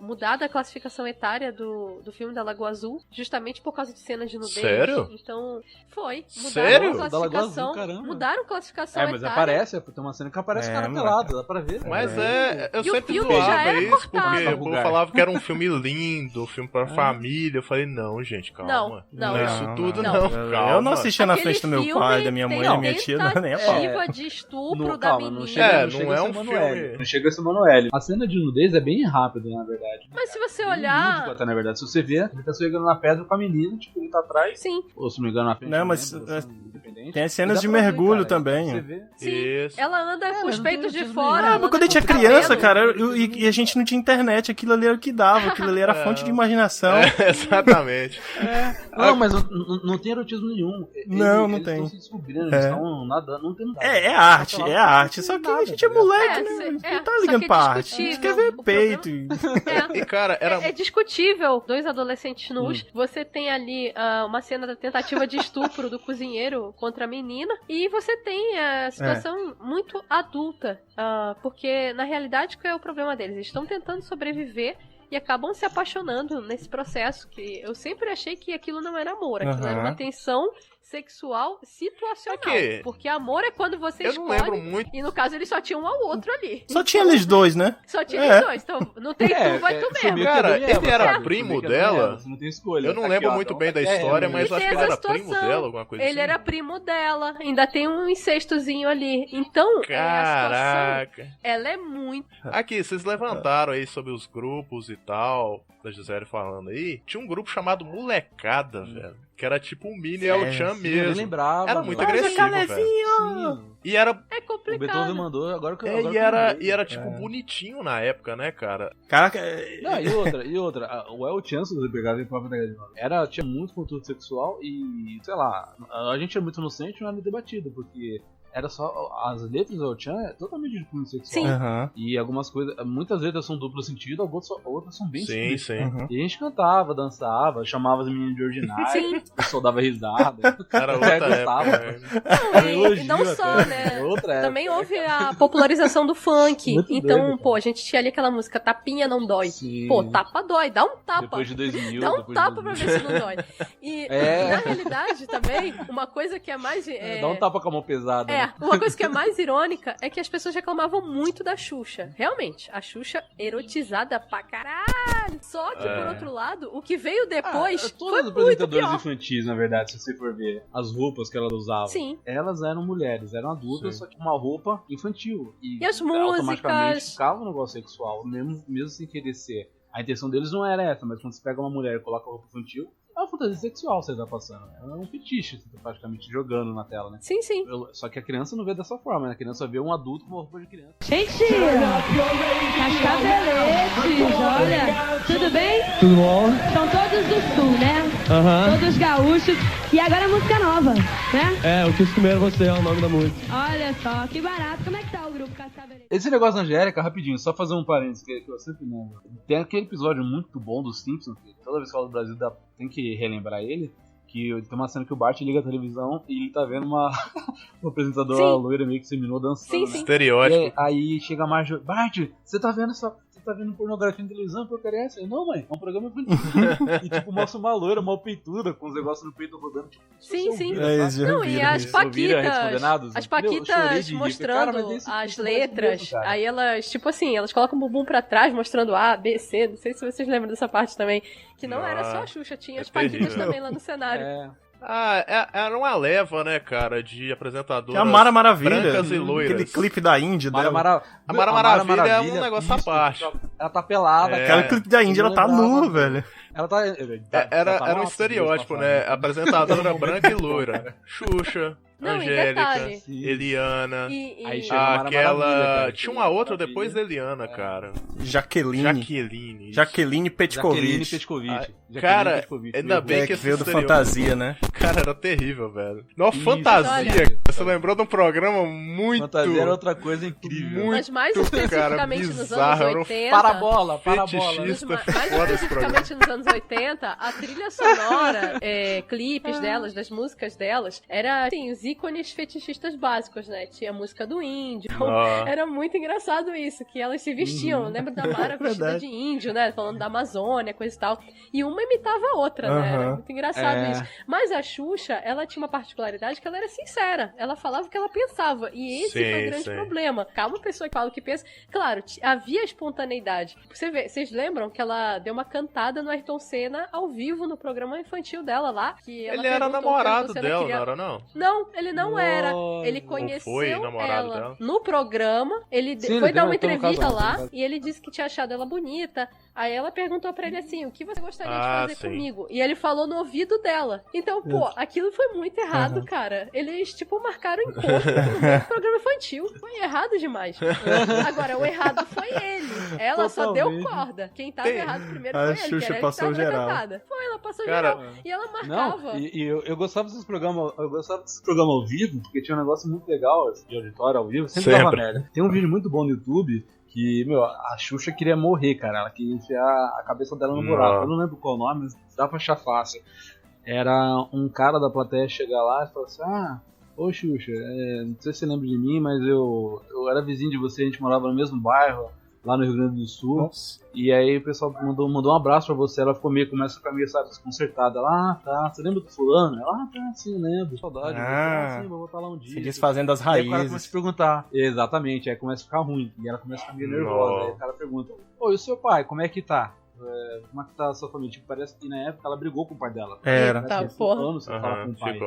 mudada a classificação etária do filme da Lagoa Azul, justamente por causa de cenas de nudez. Sério? Então, Sério? A classificação. Mudaram a classificação mas etária. aparece, tem uma cena que aparece cara pelado, dá pra ver. Mas eu sempre zoava isso, porque o povo falava que era um filme lindo, um filme pra família. Eu falei, não, gente, calma. Não é isso tudo, não. Calma. Eu não assistia na frente do meu pai, da minha mãe, da minha tia, nem a pau. Tentativa de estupro da menina. Não é um filme. Não chega a ser Manoel. A cena de nudez é bem rápida, na verdade. Mas se você olhar... Até, na verdade, se você ver, ele tá escorregando na pedra com a menina, tipo, ele tá atrás. Sim. Ou se não me engano, na frente. Não, mas tem as cenas de mergulho também. Sim. Isso. Ela anda com os peitos de fora. Mas quando a gente é criança, cara, e a gente não tinha internet, aquilo ali era o que dava, aquilo ali era fonte de imaginação. Exatamente. Não, mas não tem erotismo nenhum. Não tem. Eles estão se descobrindo, eles estão nadando, não tem nada. É arte. Só que a gente é moleque, né? Não tá ligando pra arte. A gente quer ver peito. E, cara, é discutível. 2 adolescentes nus. Você tem ali uma cena da tentativa de estupro do cozinheiro contra a menina. E você tem a situação muito adulta. Porque, na realidade, qual é o problema deles? Eles estão tentando sobreviver e acabam se apaixonando nesse processo, que eu sempre achei que aquilo não era amor, aquilo era uma tensão sexual situacional. Porque amor é quando você escolhe, não lembro muito. E no caso eles só tinham um ao outro ali. Só tinha eles dois, né? Só tinha eles dois, então não tem tu, vai tu mesmo. Cara, ele era primo dela? Você não tem escolha. Eu não lembro muito bem da história, mas acho que ele era primo dela, alguma coisa assim. Ele era primo dela, ainda tem um incestozinho ali. Então, caraca. A situação, ela é muito... Aqui, vocês levantaram aí sobre os grupos e tal, da Gisele falando aí. Tinha um grupo chamado Molecada, velho. Que era tipo um mini El-Chan mesmo. Eu lembrava. Era muito agressivo, velho. E era... É complicado. O Beethoven mandou, agora que eu e era tipo bonitinho na época, né, cara? Caraca. Não, e outra. O El-Chan, se você pegar tinha muito conteúdo sexual e, sei lá, a gente é muito inocente, não era debatido, porque... Era só. As letras do El-Chan é totalmente de cunho sexual. Sim. E algumas coisas. Muitas letras são duplo sentido, outras são bem simples. Sim. E a gente cantava, dançava, chamava as meninas de ordinário, o pessoal dava risada. Era outra época. E não só, né? Também houve a popularização do funk. Muito então, doido, a gente tinha ali aquela música Tapinha Não Dói. Sim. Tapa dói, dá um tapa. Depois de 2000. Dá um tapa pra ver se não dói. E na realidade também, uma coisa que é mais. Dá um tapa com a mão pesada. Né? Uma coisa que é mais irônica é que as pessoas reclamavam muito da Xuxa. Realmente, a Xuxa erotizada pra caralho. Só que, por outro lado, o que veio depois foi todos os muito apresentadores pior. infantis, na verdade, se você for ver as roupas que elas usavam. Sim. Elas eram mulheres, eram adultas, só que uma roupa infantil. E as automaticamente músicas... ficava um negócio sexual, mesmo sem querer ser. A intenção deles não era essa, mas quando você pega uma mulher e coloca roupa infantil, É uma fantasia sexual você tá passando. É um fetiche, você tá praticamente jogando na tela, né? Sim, sim. Só que a criança não vê dessa forma, né? A criança vê um adulto com uma roupa de criança. Gente, Cascaveletes, olha, tudo bem? Tudo bom? São todos do sul, né? Todos gaúchos. E agora a música nova, né? É, o Quis Comer Você é o nome da música. Olha só, que barato. Como é que tá o grupo Cascaveletes? Esse negócio da Angélica, rapidinho, só fazer um parênteses que eu sempre lembro. Tem aquele episódio muito bom dos Simpsons, que toda vez que fala do Brasil tem que relembrar ele, que tem uma cena que o Bart liga a televisão e ele tá vendo uma apresentadora loira meio que seminou dançando. Sim, né? sim. Estereótipo. Aí chega a Marge, Bart, você tá vendo pornografia na televisão, porcaria é essa? Não, mãe, é um programa infantil. E tipo, mostra uma loira, uma peituda, com os negócios no peito rodando, tipo... Sim, sim. Não, e as Paquitas mostrando as letras, aí elas, tipo assim, elas colocam o bumbum pra trás, mostrando A, B, C, não sei se vocês lembram dessa parte também, que não era só a Xuxa, tinha as Paquitas também lá no cenário. Era uma leva, né, cara, de apresentadoras a Mara Maravilha, brancas e loiras. Aquele clipe da Índia dela. A Mara Maravilha é um negócio à parte. Ela tá pelada, cara. Aquele clipe da Índia, ela tá nua, velho. Ela tá... Era um estereótipo, né? Apresentadora branca e loira. Xuxa, Angélica, Eliana, aí chega aquela... Tinha uma outra depois da Eliana, cara. Jaqueline Petkovic. Cara, ainda bem que esse veio do Fantasia, né? Cara, era terrível, velho. Não, Fantasia, você lembrou de um programa muito... Fantasia era outra coisa incrível. Mas mais especificamente nos anos 80... Parabola. Mais especificamente nos anos 80, a trilha sonora, clipes delas, das músicas delas, era, assim, os ícones fetichistas básicos, né? Tinha a música do índio. Era muito engraçado isso, que elas se vestiam. Lembra da Mara vestida de índio, né? Falando da Amazônia, coisa e tal. E uma imitava a outra, né? Era muito engraçado isso. Mas a Xuxa, ela tinha uma particularidade que ela era sincera. Ela falava o que ela pensava. E esse foi o grande problema. Calma, pessoa que fala o que pensa. Claro, havia espontaneidade. Vocês lembram que ela deu uma cantada no Ayrton Senna ao vivo no programa infantil dela lá? Que ela ele era namorado dela, não era não? Não, ele não era. Ele conheceu ela dela no programa. Ele foi dar uma entrevista lá e ele disse que tinha achado ela bonita. Aí ela perguntou pra ele assim, o que você gostaria de fazer comigo? E ele falou no ouvido dela. Então, pô, aquilo foi muito errado, cara. Eles, tipo, marcaram encontro no meio do programa infantil. Foi errado demais. Agora, o errado foi ele. Ela só deu corda. Quem tava errado primeiro foi ele. Xuxa passou geral. Foi, ela passou geral. E ela marcava. Não, e eu gostava desses programas. Eu gostava desses programas ao vivo, porque tinha um negócio muito legal de auditório ao vivo. Sempre dava merda. Tem um vídeo muito bom no YouTube que, meu, a Xuxa queria morrer, cara. Ela queria enfiar a cabeça dela no buraco. Eu não lembro qual o nome, mas dá pra achar fácil. Era um cara da plateia chegar lá e falar assim, ô Xuxa, não sei se você lembra de mim, mas eu era vizinho de você, a gente morava no mesmo bairro, lá no Rio Grande do Sul. Nossa. E aí o pessoal mandou um abraço pra você, ela começa a ficar meio, sabe, desconcertada. Ela, tá, você lembra do fulano? Ela, tá, sim, lembro, saudade. Sim, vou voltar lá um dia. Se desfazendo das raízes. Aí o cara começa a se perguntar. Exatamente, aí começa a ficar ruim. E ela começa a ficar meio nervosa. Aí o cara pergunta, e o seu pai, como é que tá? Como é que tá a sua família? Tipo, parece que na época ela brigou com o pai dela. Era. Tá, porra. Anos sem falar com o pai.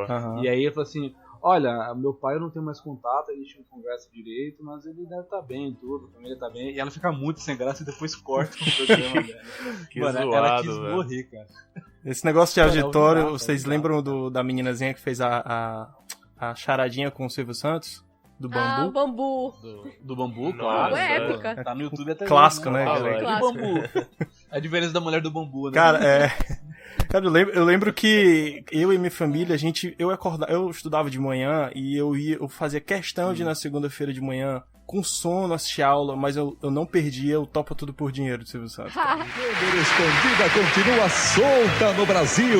E aí ele falou assim, olha, meu pai eu não tenho mais contato, a gente não conversa direito, mas ele deve estar bem, tudo, a família tá bem. E ela fica muito sem graça e depois corta o programa dela. Mano, ela quis morrer, cara. Esse negócio de auditório, vocês lembram da meninazinha que fez a charadinha com o Silvio Santos? Do Bambu? O Bambu. Do Bambu, claro. É épica. Tá no YouTube até clássico, hoje, né? Clássico. Do Bambu. A diferença da mulher do Bambu, né? Cara, Cara, eu lembro que eu e minha família, eu estudava de manhã e eu fazia questão de ir na segunda-feira de manhã com sono assistir aula, mas eu não perdia o Topa Tudo por Dinheiro do Silvio Santos. Câmera Escondida continua solta no Brasil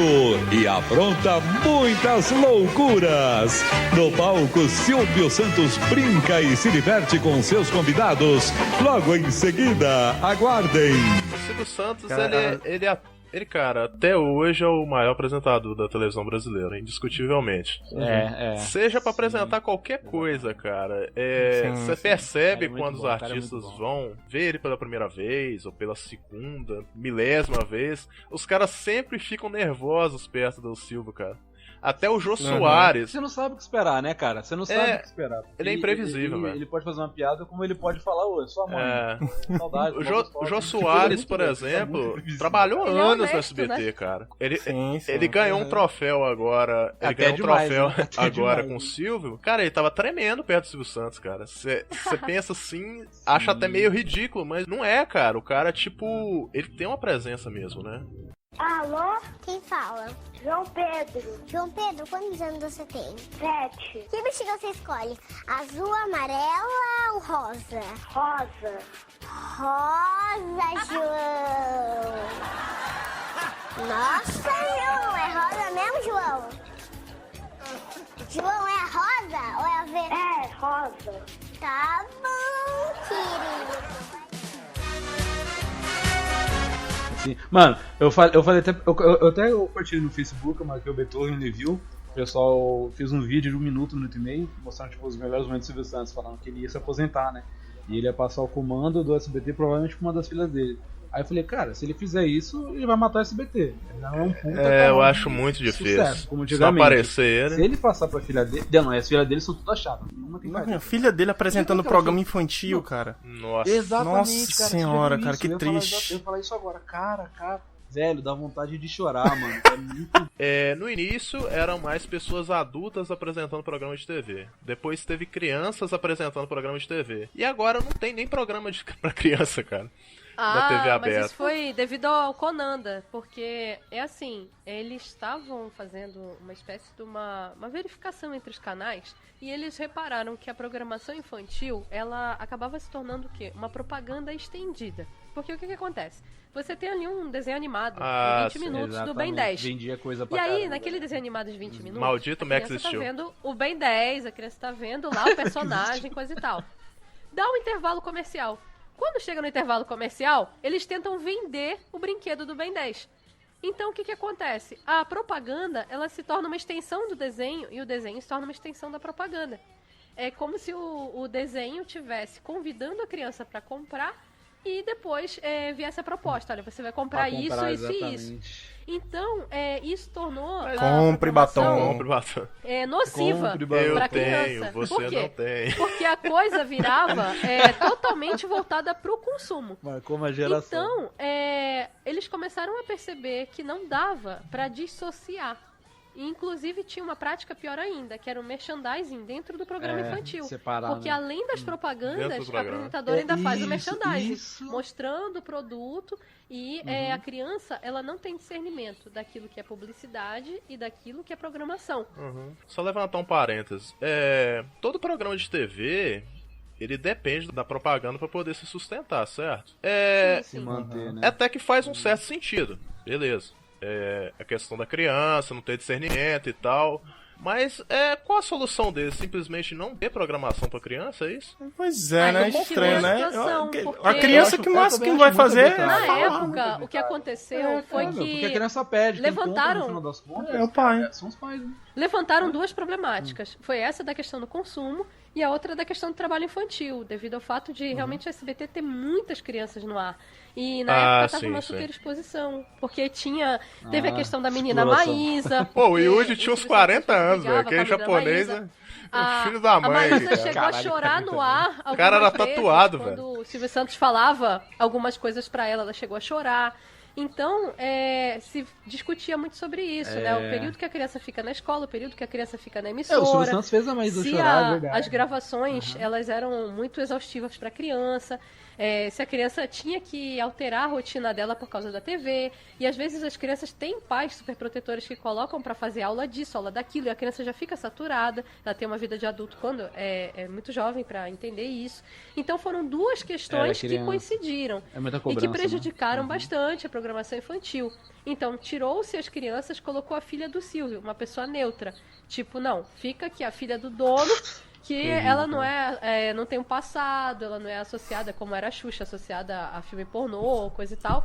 e apronta muitas loucuras. No palco, Silvio Santos brinca e se diverte com seus convidados. Logo em seguida, aguardem. O Silvio Santos, ele, cara, até hoje é o maior apresentador da televisão brasileira, indiscutivelmente. Seja pra apresentar qualquer coisa, cara. Você percebe quando os artistas vão ver ele pela primeira vez, ou pela segunda, milésima vez, os caras sempre ficam nervosos perto do Silvio, cara. Até o Jô Soares. Você não sabe o que esperar, né, cara? Você não sabe o que esperar. Ele é imprevisível, velho. Ele pode fazer uma piada como ele pode falar, ô, sua mãe. Saudade. O Jô Soares, por exemplo, trabalhou anos no SBT, né? Cara. Ele ganhou um troféu agora. Ele ganhou um troféu agora com o Silvio. Cara, ele tava tremendo perto do Silvio Santos, cara. Você pensa assim, acha até meio ridículo, mas não é, cara. O cara, tipo, ele tem uma presença mesmo, né? Alô? Quem fala? João Pedro. João Pedro, quantos anos você tem? 7. Que bexiga você escolhe? Azul, amarela ou rosa? Rosa. Rosa, João. Nossa, João, é rosa mesmo, João? João, é rosa ou é verde? É, rosa. Tá bom, querido. Sim. Mano, eu falei até. Eu até compartilhei no Facebook, eu marquei o Beethoven Review. O pessoal fez um vídeo de 1 minuto e meio, mostrando tipo, os melhores momentos do Silvio Santos, falando que ele ia se aposentar, né? E ele ia passar o comando do SBT provavelmente com uma das filhas dele. Aí eu falei, cara, se ele fizer isso, ele vai matar o SBT. Ele não é um puta. Eu acho muito difícil. Sucesso, como se não aparecer ele. Se ele passar pra filha dele. Não, as filhas dele são todas chatas. A filha dele apresentando programa infantil, cara. Nossa. Exatamente, Nossa cara, senhora, cara, que eu triste. Eu ia falar isso agora, cara. Velho, dá vontade de chorar, mano. É muito... No início eram mais pessoas adultas apresentando programa de TV. Depois teve crianças apresentando programa de TV. E agora não tem nem programa pra criança, cara. Da TV aberta. Mas isso foi devido ao Conanda, porque é assim, eles estavam fazendo uma espécie de uma verificação entre os canais e eles repararam que a programação infantil, ela acabava se tornando o quê? Uma propaganda estendida. Porque o que acontece? Você tem ali um desenho animado de 20 minutos do Ben 10. Vendia coisa pra e aí, caramba, naquele desenho animado de 20 minutos, maldito a Max criança Steel. tá vendo o Ben 10, a criança tá vendo lá o personagem, coisa e tal. Dá um intervalo comercial. Quando chega no intervalo comercial, eles tentam vender o brinquedo do Ben 10. Então, o que acontece? A propaganda, ela se torna uma extensão do desenho e o desenho se torna uma extensão da propaganda. É como se o desenho tivesse convidando a criança para comprar e depois viesse a proposta. Olha, você vai comprar isso e isso. Então, isso tornou compre batom. Nociva para a criança. Você Por quê? não tem. Porque a coisa virava totalmente voltada para o consumo. Marcou uma geração. Então, eles começaram a perceber que não dava para dissociar. E, inclusive, tinha uma prática pior ainda, que era o merchandising dentro do programa infantil. Separado, porque além das propagandas, a apresentadora ainda faz o merchandising, mostrando o produto e a criança, ela não tem discernimento daquilo que é publicidade e daquilo que é programação. Só levantar um parênteses. Todo programa de TV... ele depende da propaganda para poder se sustentar, certo? Se manter, né? Até que faz um certo sentido. Beleza. A questão da criança, não ter discernimento e tal. Mas qual a solução deles? Simplesmente não ter programação pra criança, é isso? Pois é, né? Estranho, né? A criança que mais que vai fazer... Na época, o que aconteceu foi que... Porque a criança pede, levantaram... no final das contas, é o pai. São os pais, né? Levantaram duas problemáticas. Foi essa da questão do consumo e a outra da questão do trabalho infantil, devido ao fato de realmente o SBT ter muitas crianças no ar. E na época tava uma super exposição, porque teve a questão da menina Maísa. Pô, o Yudi tinha uns 40 anos, velho, que é japonês, né? O filho da mãe. A Maísa chegou a chorar no ar. O cara era tatuado, velho. Quando o Silvio Santos falava algumas coisas pra ela, ela chegou a chorar. Então, se discutia muito sobre isso, né? O período que a criança fica na escola, o período que a criança fica na emissora. O Silvio Santos fez a Maísa chorar, é verdade. As gravações, elas eram muito exaustivas para a criança. Se a criança tinha que alterar a rotina dela por causa da TV. E às vezes as crianças têm pais superprotetores que colocam para fazer aula disso, aula daquilo, e a criança já fica saturada. Ela tem uma vida de adulto quando é muito jovem para entender isso. Então foram duas questões que coincidiram e que prejudicaram bastante a programação infantil. Então tirou-se as crianças, colocou a filha do Silvio, uma pessoa neutra. Tipo, não, fica aqui a filha do dono, que ela não tem um passado, ela não é associada, como era a Xuxa, associada a filme pornô, coisa e tal.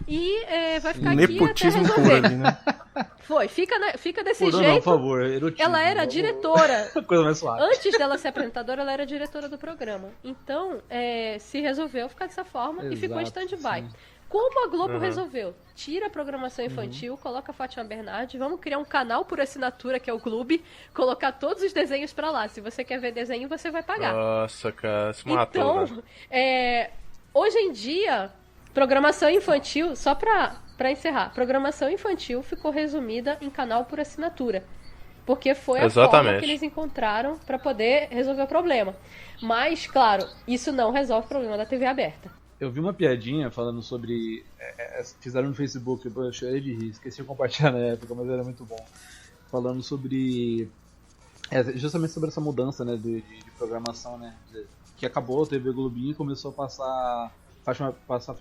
E vai ficar nepotismo aqui até resolver. Puro, né? Foi, fica desse Por jeito. não, por favor, erotismo. Ela era diretora. Coisa mais suave. Antes dela ser apresentadora, ela era diretora do programa. Então, se resolveu ficar dessa forma e ficou em stand-by. como a Globo resolveu? Tira a programação infantil, coloca a Fátima Bernardes, vamos criar um canal por assinatura, que é o Clube, colocar todos os desenhos pra lá. Se você quer ver desenho, você vai pagar. Nossa, cara, se matou, então, hoje em dia, programação infantil, só pra encerrar, programação infantil ficou resumida em canal por assinatura. Porque foi a forma que eles encontraram pra poder resolver o problema. Mas, claro, isso não resolve o problema da TV aberta. Eu vi uma piadinha falando sobre... fizeram no Facebook, eu chorei de rir, esqueci de compartilhar na época, mas era muito bom. Falando sobre... justamente sobre essa mudança, né, de programação, né? Que acabou a TV Globinho e começou a passar Fátima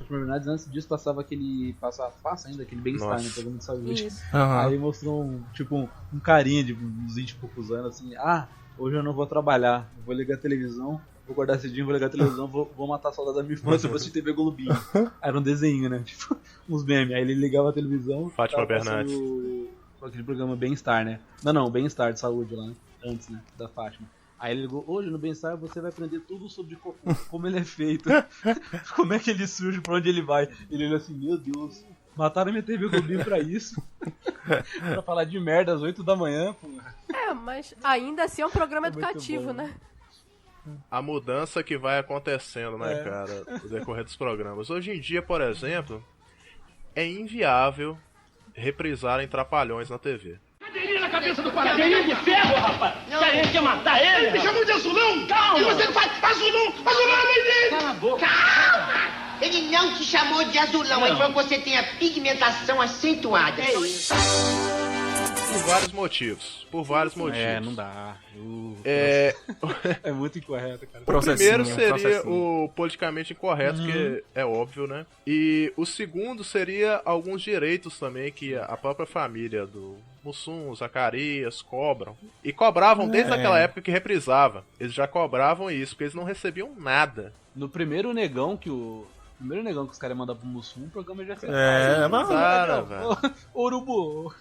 Bernardes. Antes disso passava aquele... Passa ainda, aquele Bem-Estar, né? Programa de saúde. Aí mostrou um carinha de uns 20 e poucos anos, assim... hoje eu não vou trabalhar, eu vou ligar a televisão... Vou guardar cedinho, vou ligar a televisão, vou matar a saudade da minha infância, vou assistir TV Globinho. Era um desenho, né? Tipo, uns memes. Aí ele ligava a televisão. Fátima Bernardes. Aquele programa Bem-Estar, né? Não, Bem-Estar de saúde lá, né? Antes, né? Da Fátima. Aí ele ligou, hoje no Bem-Estar você vai aprender tudo sobre como ele é feito, como é que ele surge, pra onde ele vai. Ele olhou assim, meu Deus, mataram minha TV Globinho pra isso. Pra falar de merda às 8 da manhã, pô. Mas ainda assim é um programa educativo, bom, né? A mudança que vai acontecendo, né, cara, no decorrer dos programas. Hoje em dia, por exemplo, é inviável reprisarem Trapalhões na TV. Cadeirinha na cabeça do Cadeirinha de ferro, rapaz! Quer matar ele? Ele me chamou de azulão! Calma! E você não faz azulão! Azulão é dele! Cala a boca! Calma! Ele não te chamou de azulão, ele falou que você tem a pigmentação acentuada. É isso. Por vários motivos. Não dá. É muito incorreto, cara. O primeiro seria o politicamente incorreto, que é óbvio, né? E o segundo seria alguns direitos também que a própria família do Mussum, Zacarias cobram. E cobravam desde aquela época que reprisava. Eles já cobravam isso, porque eles não recebiam nada. No primeiro negão que os caras mandam pro Mussum, o programa já fez. Velho. Urubu.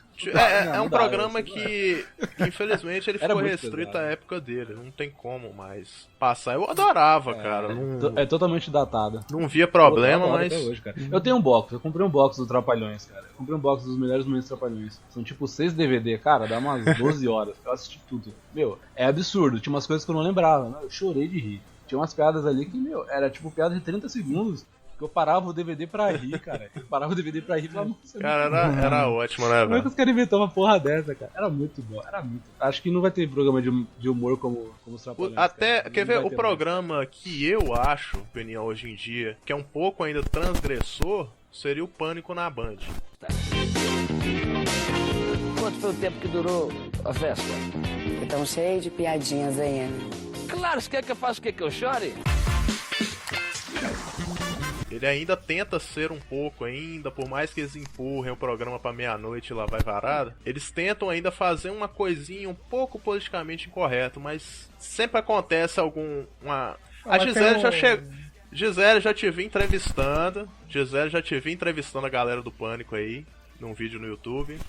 É um programa que infelizmente ele ficou restrito à época dele. Não tem como mais passar. Eu adorava, cara. É totalmente datado. Não via problema, mas... Até hoje, cara. Eu tenho um box. Eu comprei um box do Trapalhões, cara. Eu comprei um box dos melhores momentos Trapalhões. São tipo 6 DVD, cara. Dá umas 12 horas. Eu assisti tudo. Meu, é absurdo. Tinha umas coisas que eu não lembrava. Eu chorei de rir. Tinha umas piadas ali que, meu, era tipo piada de 30 segundos. Eu parava o DVD pra rir, cara. Eu parava o DVD pra rir e falava, nossa, cara, era ótimo, né, velho? Como é que os caras inventaram uma porra dessa, cara? Era muito bom, era muito. Acho que não vai ter programa de humor como os Trapalhões. Quer ver, o programa que eu acho, opinião hoje em dia, que é um pouco ainda transgressor, seria o Pânico na Band. Quanto foi o tempo que durou a festa? Então cheio de piadinhas aí, né? Claro, você quer que eu faça o quê? Que eu chore? Ele ainda tenta ser um pouco ainda, por mais que eles empurrem o programa pra meia-noite e lá vai varada, eles tentam ainda fazer uma coisinha um pouco politicamente incorreta, mas sempre acontece A Gisele já te vi entrevistando. A galera do Pânico aí, num vídeo no YouTube.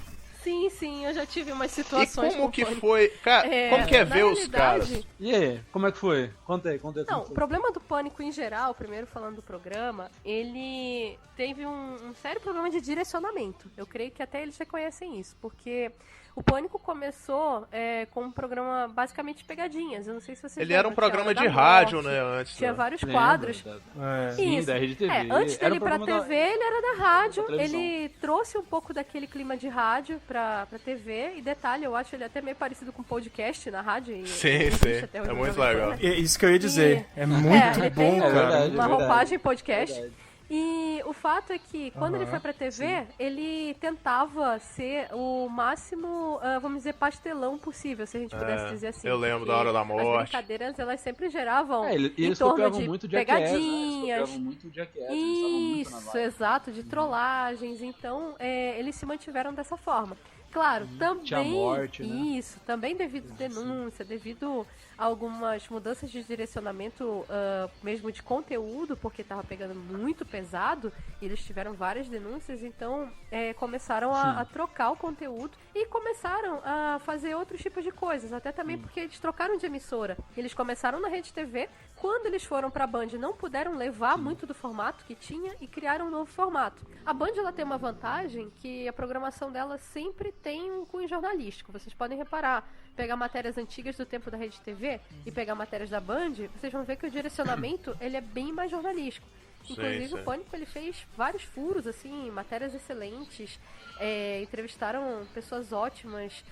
Sim, eu já tive umas situações. E como que foi? Cara, como que é ver os caras? E aí, como é que foi? Conta aí. Não, o problema do Pânico em geral, primeiro falando do programa, ele teve um sério problema de direcionamento. Eu creio que até eles reconhecem isso, porque o Pânico começou com um programa basicamente pegadinhas. Eu não sei se vocês Ele era um programa de rádio, né, antes. Tinha vários quadros. Sim, da Rede TV. Antes dele ir pra TV, ele era da rádio. Ele trouxe um pouco daquele clima de rádio pra TV. E detalhe, eu acho ele até meio parecido com podcast na rádio. Sim. É muito legal. Né? É isso que eu ia dizer. É muito bom, cara. Uma roupagem podcast. E o fato é que, quando ele foi pra TV, ele tentava ser o máximo, vamos dizer, pastelão possível, se a gente pudesse dizer assim. Eu lembro da Hora da Morte. As brincadeiras, elas sempre geravam em torno de pegadinhas. Isso, exato, de trollagens. Então, eles se mantiveram dessa forma. Claro, também morte, né? Isso, também devido à denúncia, devido algumas mudanças de direcionamento, mesmo de conteúdo, porque tava pegando muito pesado, e eles tiveram várias denúncias, então começaram a trocar o conteúdo e começaram a fazer outros tipos de coisas, até também porque eles trocaram de emissora. Eles começaram na Rede TV, quando eles foram pra Band não puderam levar muito do formato que tinha e criaram um novo formato. A Band, ela tem uma vantagem que a programação dela sempre tem um cunho jornalístico. Vocês podem reparar, pegar matérias antigas do tempo da Rede TV e pegar matérias da Band, vocês vão ver que o direcionamento ele é bem mais jornalístico. Inclusive o Pânico ele fez vários furos, assim, matérias excelentes, entrevistaram pessoas ótimas,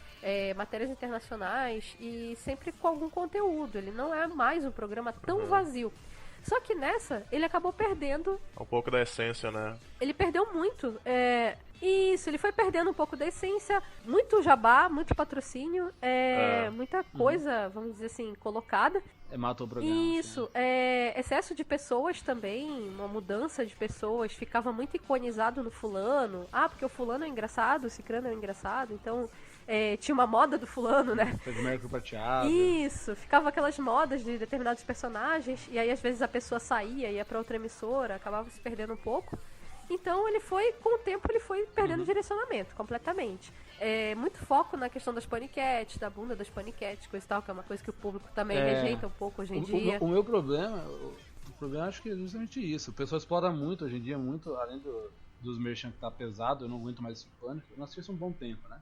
matérias internacionais e sempre com algum conteúdo. Ele não é mais um programa tão vazio. Só que nessa, ele acabou perdendo... um pouco da essência, né? Ele perdeu muito. Isso, ele foi perdendo um pouco da essência. Muito jabá, muito patrocínio, muita coisa, vamos dizer assim, colocada. Matou o programa. Isso, excesso de pessoas também, uma mudança de pessoas. Ficava muito iconizado no fulano. Ah, porque o fulano é engraçado, o cicrano é engraçado, então... tinha uma moda do fulano, né? Fez Mercury prateado. Isso, ficava aquelas modas de determinados personagens, e aí às vezes a pessoa saía, ia pra outra emissora, acabava se perdendo um pouco. Então ele foi, com o tempo, ele foi perdendo direcionamento, completamente. Muito foco na questão das paniquetes, da bunda das paniquetes, coisa e tal, que é uma coisa que o público também rejeita um pouco hoje em dia. O meu problema, acho que é justamente isso. O pessoal explora muito hoje em dia, muito, além dos merchan que tá pesado, eu não aguento mais esse pânico. Eu não assisti isso um bom tempo, né?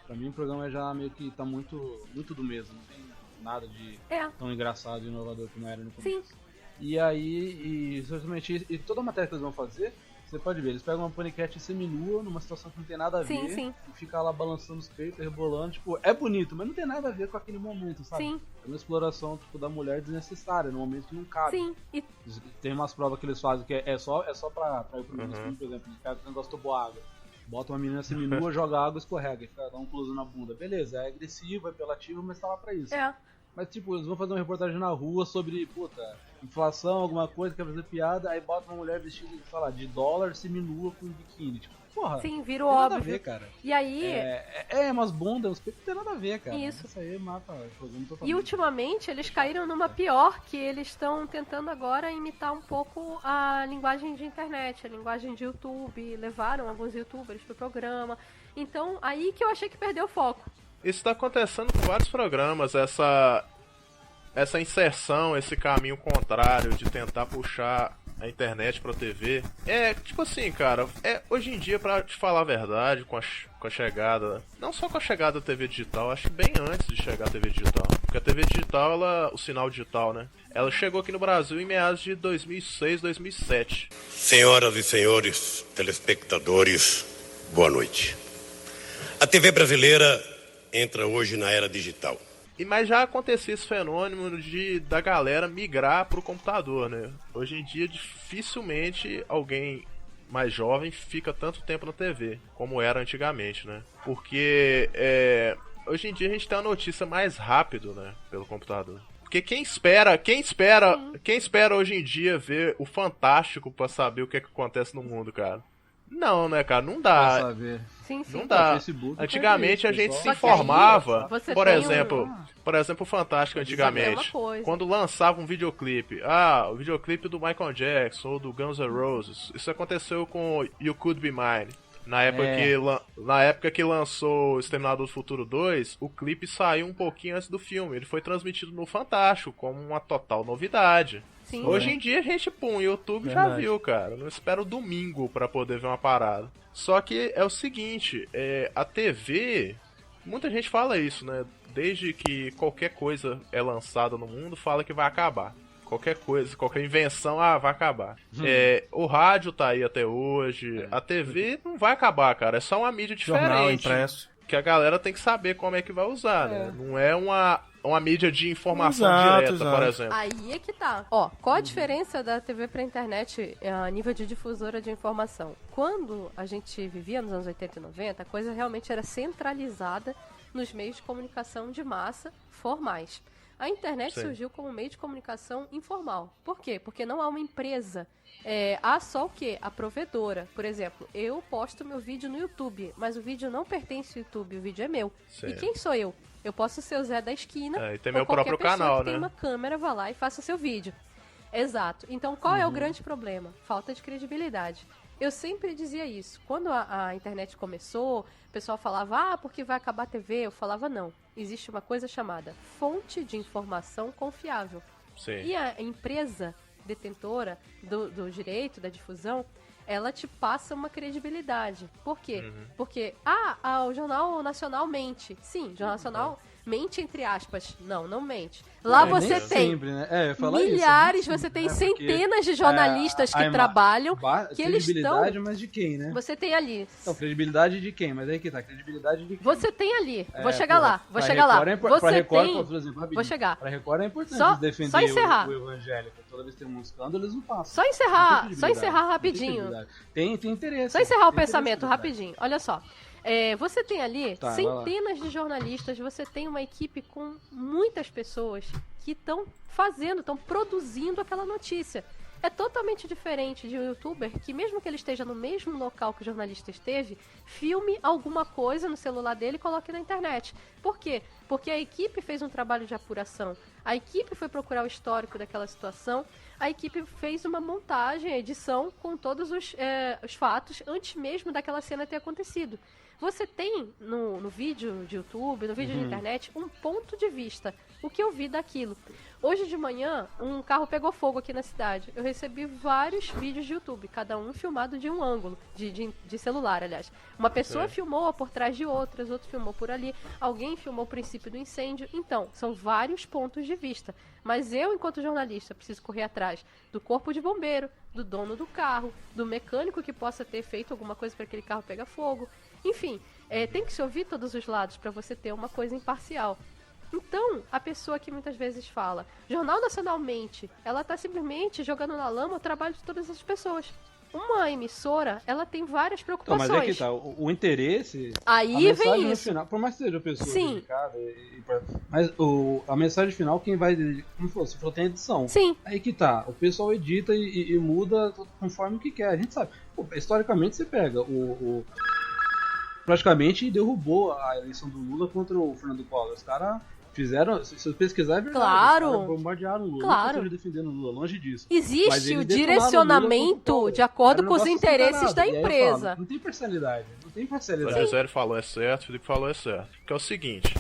Pra mim o programa já meio que tá muito do mesmo, não tem nada de tão engraçado e inovador como era no começo. Sim. E aí, justamente, e toda a matéria que eles vão fazer, você pode ver, eles pegam uma paniquete seminua numa situação que não tem nada a ver, sim. E fica lá balançando os peitos, rebolando, tipo, é bonito, mas não tem nada a ver com aquele momento, sabe? Sim. É uma exploração, tipo, da mulher desnecessária, num momento que não cabe. Sim. Tem umas provas que eles fazem que é só pra ir pro mesmo, por exemplo, eles pegam o negócio do água. Bota uma menina seminua, joga água, escorrega e fica, dá um close na bunda. Beleza, é agressivo, é apelativo, mas tá lá pra isso. Mas tipo, eles vão fazer uma reportagem na rua sobre, inflação, alguma coisa, quer fazer piada, aí bota uma mulher vestida, sei lá, de dólar, seminua com biquíni. Tipo, porra. Sim, vira não tem óbvio. Nada a ver, cara. E aí... umas bundas, uns peitos, não tem nada a ver, cara. Isso. Isso aí mata o programa totalmente. E ultimamente eles caíram numa pior, que eles estão tentando agora imitar um pouco a linguagem de internet, a linguagem de YouTube, levaram alguns youtubers pro programa. Então, aí que eu achei que perdeu o foco. Isso tá acontecendo com vários programas, essa inserção, esse caminho contrário de tentar puxar a internet pra TV. Tipo assim, cara, hoje em dia, pra te falar a verdade, com a chegada, não só com a chegada da TV digital, acho que bem antes de chegar a TV digital. Porque a TV digital, o sinal digital, né? Ela chegou aqui no Brasil em meados de 2006, 2007. Senhoras e senhores telespectadores, boa noite. A TV brasileira entra hoje na era digital. Mas já acontecia esse fenômeno da galera migrar pro computador, né? Hoje em dia, dificilmente alguém mais jovem fica tanto tempo na TV, como era antigamente, né? Porque hoje em dia a gente tem uma notícia mais rápido, né? Pelo computador. Porque quem espera hoje em dia ver o Fantástico pra saber o que acontece no mundo, cara? Não, né, cara? Não dá. Saber. Sim. Não dá. Antigamente a gente se informava, por exemplo, o Fantástico antigamente, quando lançava um videoclipe, o videoclipe do Michael Jackson ou do Guns N' Roses, isso aconteceu com You Could Be Mine. Na época que lançou Exterminador do Futuro 2, o clipe saiu um pouquinho antes do filme. Ele foi transmitido no Fantástico como uma total novidade. Sim, hoje em dia a gente, o YouTube já viu, cara. Não espera o domingo pra poder ver uma parada. Só que é o seguinte, a TV, muita gente fala isso, né? Desde que qualquer coisa é lançada no mundo, fala que vai acabar. Qualquer coisa, qualquer invenção, vai acabar. O rádio tá aí até hoje, a TV não vai acabar, cara. É só uma mídia diferente. Jornal impresso. Que a galera tem que saber como é que vai usar, né? Não é uma mídia de informação direta, por exemplo. Aí é que tá. Ó, qual a diferença da TV pra internet a nível de difusora de informação? Quando a gente vivia nos anos 80 e 90, a coisa realmente era centralizada nos meios de comunicação de massa formais. A internet surgiu como meio de comunicação informal. Por quê? Porque não há uma empresa. Há só o quê? A provedora. Por exemplo, eu posto meu vídeo no YouTube, mas o vídeo não pertence ao YouTube, o vídeo é meu. Sim. E quem sou eu? Eu posso ser o Zé da esquina, e tem meu próprio canal, que tem uma câmera, vá lá e faça seu vídeo. Exato. Então, qual é o grande problema? Falta de credibilidade. Eu sempre dizia isso. Quando a internet começou, o pessoal falava, porque vai acabar a TV. Eu falava, não. Existe uma coisa chamada fonte de informação confiável. Sim. E a empresa detentora do direito, da difusão, ela te passa uma credibilidade. Por quê? Porque, o Jornal Nacional mente. Sim, o Jornal Nacional mente entre aspas. Não mente. Lá você tem sempre, né? milhares, você tem centenas de jornalistas que trabalham, que eles estão... Credibilidade, mas de quem, né? Você tem ali. Então, credibilidade de quem? Mas aí que tá, credibilidade de quem? Você tem ali. Vou chegar lá. Vou chegar. Pra Record é importante defender o evangélico. Toda vez que tem um escândalo, eles não passam. Só encerrar rapidinho. Tem interesse. Só encerrar o pensamento rapidinho. Olha só. Você tem ali centenas de jornalistas, você tem uma equipe com muitas pessoas que estão produzindo aquela notícia. É totalmente diferente de um youtuber que, mesmo que ele esteja no mesmo local que o jornalista esteve, filme alguma coisa no celular dele e coloque na internet. Por quê? Porque a equipe fez um trabalho de apuração. A equipe foi procurar o histórico daquela situação. A equipe fez uma montagem, edição, com todos os fatos antes mesmo daquela cena ter acontecido. Você tem no vídeo de YouTube, no vídeo de internet, um ponto de vista. O que eu vi daquilo. Hoje de manhã, um carro pegou fogo aqui na cidade. Eu recebi vários vídeos de YouTube, cada um filmado de um ângulo, de celular, aliás. Uma pessoa filmou por trás de outras, outro filmou por ali, alguém filmou o princípio do incêndio. Então, são vários pontos de vista. Mas eu, enquanto jornalista, preciso correr atrás do corpo de bombeiro, do dono do carro, do mecânico que possa ter feito alguma coisa para aquele carro pegar fogo. Enfim, tem que se ouvir todos os lados para você ter uma coisa imparcial. Então, a pessoa que muitas vezes fala, Jornal Nacional mente, ela está simplesmente jogando na lama o trabalho de todas as pessoas. Uma emissora, ela tem várias preocupações. Mas é que tá, o interesse... Aí vem isso. Final, por mais que seja a pessoa dedicada, mas a mensagem final, quem vai... Como se for, tem edição. Sim. Aí que tá, o pessoal edita e muda conforme o que quer. A gente sabe, historicamente você pega praticamente derrubou a eleição do Lula contra o Fernando Collor. Os caras fizeram, se você pesquisar, é verdade. Claro. Os caras bombardearam o Lula. Claro. Não defendendo o Lula, longe disso. Existe o direcionamento de acordo com os interesses da empresa. Não tem parcialidade. O José falou certo, o Felipe falou certo. Que é o seguinte...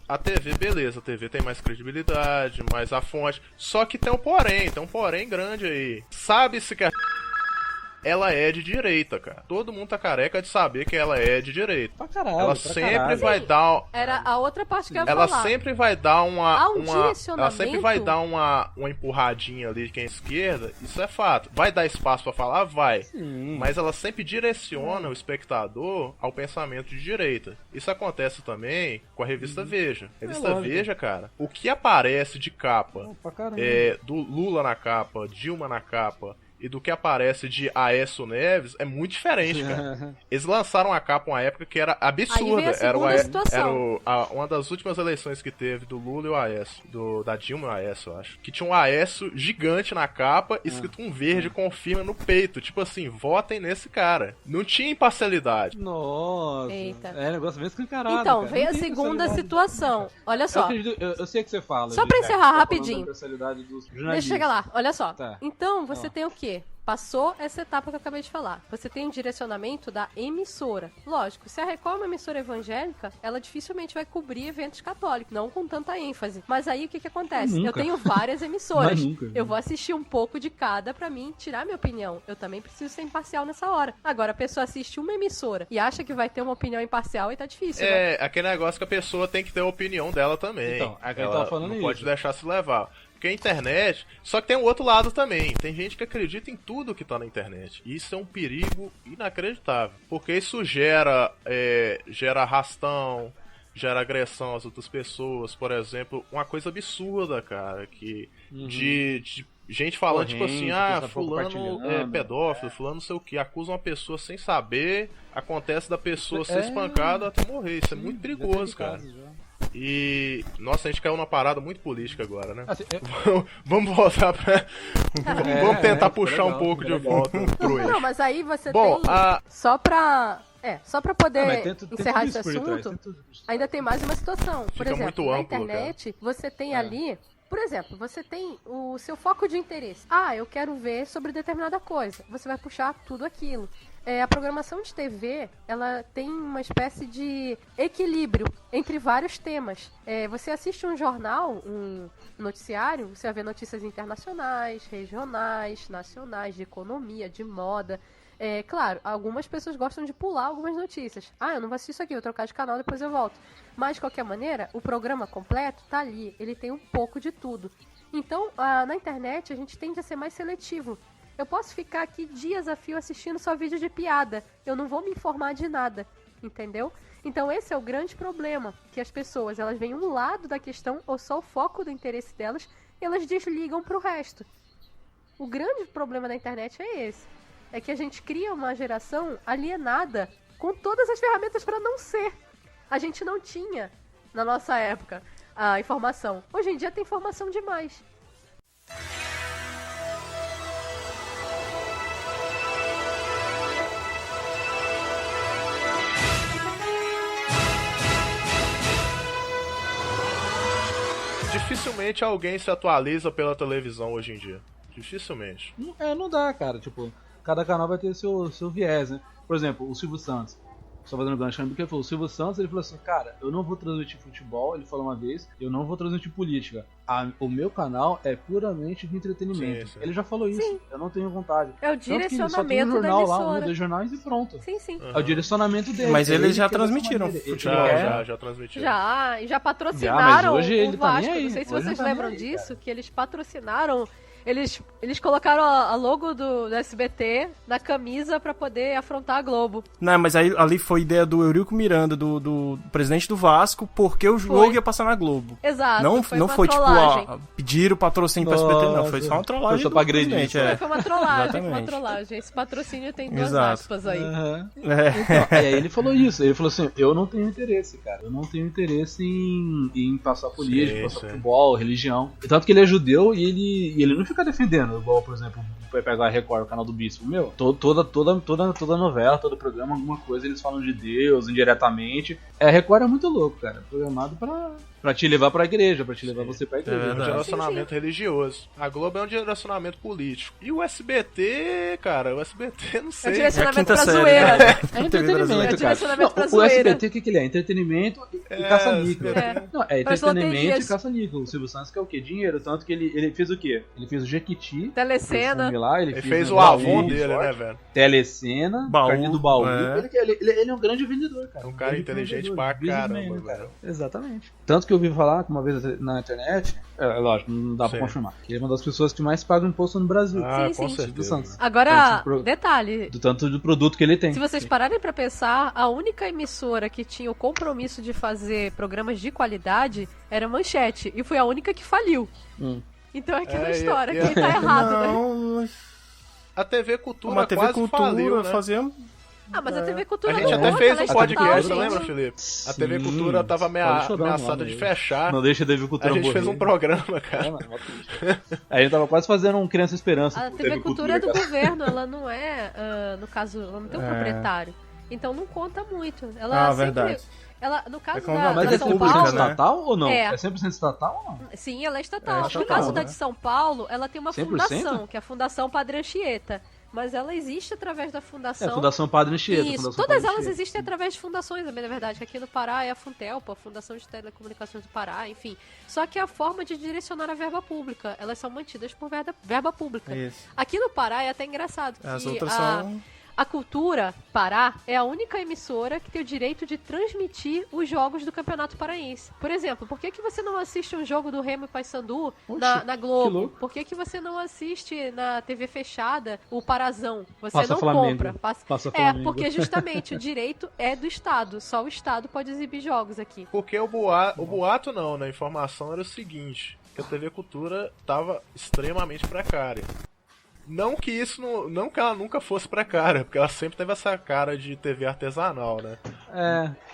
A TV, beleza, a TV tem mais credibilidade, mais a fonte. Só que tem um porém grande aí. Sabe-se que ela é de direita, cara. Todo mundo tá careca de saber que ela é de direita. Pra caralho, ela sempre vai dar... Era a outra parte que eu ia falar. Ela sempre vai dar direcionamento. Ela sempre vai dar uma empurradinha ali de quem é esquerda. Isso é fato. Vai dar espaço pra falar? Vai. Sim. Mas ela sempre direciona o espectador ao pensamento de direita. Isso acontece também com a revista Veja. A revista Veja, cara, o que aparece de capa do Lula na capa, Dilma na capa, e do que aparece de Aécio Neves é muito diferente, cara. Eles lançaram a capa uma época que era absurda. Era uma das últimas eleições que teve do Lula e o Aécio. Da Dilma e o Aécio, eu acho. Que tinha um Aécio gigante na capa, escrito um verde confirma no peito. Tipo assim, votem nesse cara. Não tinha imparcialidade. Nossa. Eita. É negócio bem escancarado. Então, cara. veio a segunda situação. Olha só. Eu sei o que você fala. Só pra encerrar rapidinho. Deixa eu chegar lá. Olha só. Tá. Então, você tem o quê? Passou essa etapa que eu acabei de falar. Você tem um direcionamento da emissora. Lógico, se a Record é uma emissora evangélica, ela dificilmente vai cobrir eventos católicos, não com tanta ênfase. Mas aí o que acontece? Nunca. Eu tenho várias emissoras. Nunca. Eu vou assistir um pouco de cada pra mim tirar minha opinião. Eu também preciso ser imparcial nessa hora. Agora, a pessoa assiste uma emissora e acha que vai ter uma opinião imparcial e tá difícil, né? Aquele negócio que a pessoa tem que ter a opinião dela também. Então, ela não pode deixar se levar. Porque a internet... Só que tem um outro lado também. Tem gente que acredita em tudo que tá na internet. E isso é um perigo inacreditável. Porque isso gera arrastão, gera agressão às outras pessoas. Por exemplo, uma coisa absurda, cara. De gente falando, tipo assim, fulano é pedófilo, fulano não sei o que. Acusa uma pessoa sem saber. Acontece da pessoa ser espancada até morrer. Isso é muito perigoso, cara. E... Nossa, a gente caiu numa parada muito política agora, né? Assim, vamos voltar pra... Vamos tentar puxar um pouco de volta pro eixo. Não, mas aí você tem... Só pra poder encerrar esse assunto, ainda tem mais uma situação. Por exemplo, na internet, você tem ali... Por exemplo, você tem o seu foco de interesse. Eu quero ver sobre determinada coisa. Você vai puxar tudo aquilo. A programação de TV, ela tem uma espécie de equilíbrio entre vários temas. Você assiste um jornal, um noticiário, você vai ver notícias internacionais, regionais, nacionais, de economia, de moda. Claro, algumas pessoas gostam de pular algumas notícias. Eu não vou assistir isso aqui, vou trocar de canal, depois eu volto. Mas, de qualquer maneira, o programa completo tá ali. Ele tem um pouco de tudo. Então, na internet, a gente tende a ser mais seletivo. Eu posso ficar aqui dias a fio assistindo só vídeo de piada. Eu não vou me informar de nada, entendeu? Então, esse é o grande problema. Que as pessoas, elas veem um lado da questão, ou só o foco do interesse delas, e elas desligam pro resto. O grande problema da internet é esse. É que a gente cria uma geração alienada com todas as ferramentas para não ser. A gente não tinha, na nossa época, a informação. Hoje em dia tem informação demais. Dificilmente alguém se atualiza pela televisão hoje em dia. Dificilmente. Não dá, cara. Tipo, cada canal vai ter seu viés, né? Por exemplo, o Silvio Santos. Só fazendo gancho, porque ele falou, o Silvio Santos, ele falou assim, cara, eu não vou transmitir futebol, ele falou uma vez, eu não vou transmitir política. O meu canal é puramente de entretenimento. Sim. Ele já falou isso, sim. Eu não tenho vontade. É o direcionamento da emissora. Lá, um dos jornais e pronto. Sim. É o direcionamento dele. Mas eles já transmitiram futebol. Já transmitiram. Já patrocinaram hoje ele o Vasco. Tá, não sei se vocês lembram disso, que eles patrocinaram... Eles colocaram a logo do SBT na camisa pra poder afrontar a Globo. Não, mas aí ali foi ideia do Eurico Miranda, do presidente do Vasco, porque o jogo ia passar na Globo. Exato. Não foi tipo, pediram patrocínio pra SBT, não. Foi só uma trollagem. Foi só pra agredir. Foi uma trollagem, Esse patrocínio tem duas aspas aí. Então, aí ele falou isso. Ele falou assim, eu não tenho interesse, cara. Eu não tenho interesse em passar política, passar futebol, religião. Tanto que ele é judeu e ele não fica defendendo, igual, por exemplo, vai pegar a Record, o canal do Bispo. Meu, toda novela, todo programa, alguma coisa, eles falam de Deus indiretamente. A Record é muito louco, cara. Programado pra te levar pra igreja, pra te levar você pra igreja. É um direcionamento religioso. A Globo é um direcionamento político. E o SBT, cara, não sei. É direcionamento pra zoeira. É entretenimento, cara. O SBT, o que ele é? Entretenimento e caça-níquel. Não, é entretenimento e caça-níquel. O Silvio Santos quer o quê? Dinheiro. Tanto que ele fez o quê? Ele fez o Jequiti. Telecena. Ele fez o Avon dele, né, velho? Telecena. Carninho do Baú. Ele é um grande vendedor, cara. Um cara inteligente pra caramba, cara. Exatamente. Tanto que eu ouvi falar que uma vez na internet, lógico, não dá pra confirmar, que ele é uma das pessoas que mais pagam imposto no Brasil. Com certeza. Agora, detalhe. Tanto do produto que ele tem. Se vocês pararem pra pensar, a única emissora que tinha o compromisso de fazer programas de qualidade era a Manchete. E foi a única que faliu. Então é aquela história, quem tá errado, né? A TV Cultura quase faliu, né? Mas a TV Cultura a gente até fez um podcast, lembra, Felipe? A TV Cultura tava ameaçada de fechar. Não deixa a TV Cultura morrer. A gente fez um programa, cara. A gente tava quase fazendo um Criança Esperança. A TV Cultura é do governo, ela não é, no caso, ela não tem um proprietário. Então não conta muito. Ela verdade. Ela, no caso mas da São Paulo, estatal ou não? É 100% estatal ou não? Sim, ela é estatal. No caso da de São Paulo, ela tem uma 100%? Fundação, que é a Fundação Padre Anchieta. Mas ela existe através da fundação. É a Fundação Padre Anchieta. Isso, todas elas existem através de fundações, na verdade. Que aqui no Pará é a Funtelpa, a Fundação de Telecomunicações do Pará, enfim. Só que é a forma de direcionar a verba pública. Elas são mantidas por verba pública. Isso. Aqui no Pará é até engraçado. As outras são... A Cultura Pará é a única emissora que tem o direito de transmitir os jogos do Campeonato Paraense. Por exemplo, por que você não assiste um jogo do Remo e Paysandu na Globo? Por que você não assiste na TV fechada o Parazão? Você Passa não Flamengo. compra. Passa Flamengo. Porque justamente o direito é do Estado. Só o Estado pode exibir jogos aqui. Porque o boato não, né? A informação era o seguinte, que a TV Cultura estava extremamente precária. Não que isso não que ela nunca fosse precária, porque ela sempre teve essa cara de TV artesanal, né?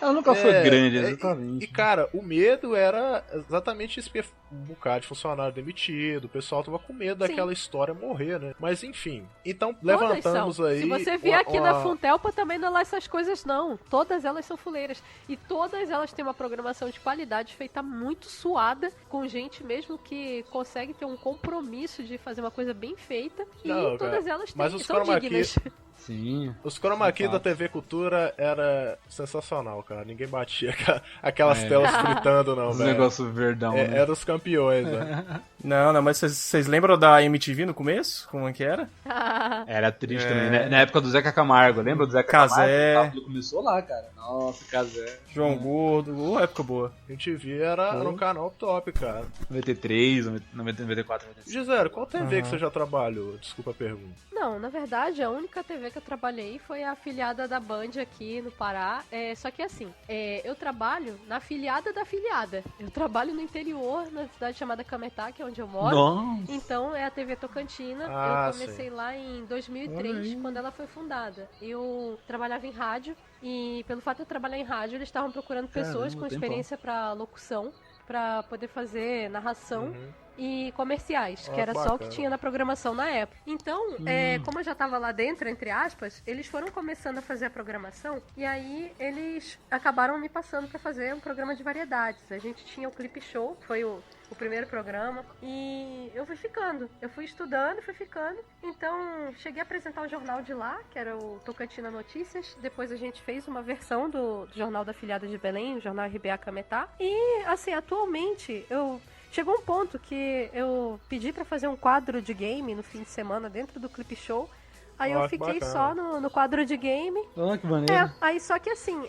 Ela nunca foi grande, exatamente. E cara, o medo era exatamente isso, um bocado de funcionário demitido, o pessoal tava com medo daquela história morrer, né? Mas enfim, então levantamos aí... Se você vier aqui na Funtelpa, também não é lá essas coisas não, todas elas são fuleiras, e todas elas têm uma programação de qualidade feita muito suada, com gente mesmo que consegue ter um compromisso de fazer uma coisa bem feita, e todas elas são dignas. Sim. Os chroma key da TV Cultura era sensacional, cara. Ninguém batia aquelas telas fritando, não, velho. Negócio verdão, né? Era os campeões, velho. Não, mas vocês lembram da MTV no começo? Como é que era? Era triste também, né? Na época do Zeca Camargo, lembra do Zeca Camargo? Começou lá, cara. Nossa, Cazé. João Gordo, época boa. MTV era um canal top, cara. 93, 94, 95. Gisele, qual TV que você já trabalhou? Desculpa a pergunta. Não, na verdade, a única TV que eu trabalhei foi a afiliada da Band aqui no Pará. Só que assim, eu trabalho na afiliada da afiliada. Eu trabalho no interior, na cidade chamada Cametá, que é onde eu moro. Nossa. Então é a TV Tocantina. Eu comecei lá em 2003, quando ela foi fundada. Eu trabalhava em rádio e pelo fato de eu trabalhar em rádio, eles estavam procurando pessoas com experiência para locução, para poder fazer narração e comerciais, que era só o que tinha na programação na época. Então, como eu já tava lá dentro, entre aspas, eles foram começando a fazer a programação e aí eles acabaram me passando para fazer um programa de variedades. A gente tinha o Clip Show, que foi o primeiro programa, e eu fui ficando. Eu fui estudando, fui ficando. Então, cheguei a apresentar o jornal de lá, que era o Tocantina Notícias. Depois a gente fez uma versão do Jornal da Afiliada de Belém, o Jornal RBA Cametá. E, assim, atualmente, chegou um ponto que eu pedi pra fazer um quadro de game no fim de semana dentro do Clip Show. Aí eu fiquei só no quadro de game. Que maneiro. Aí só que assim,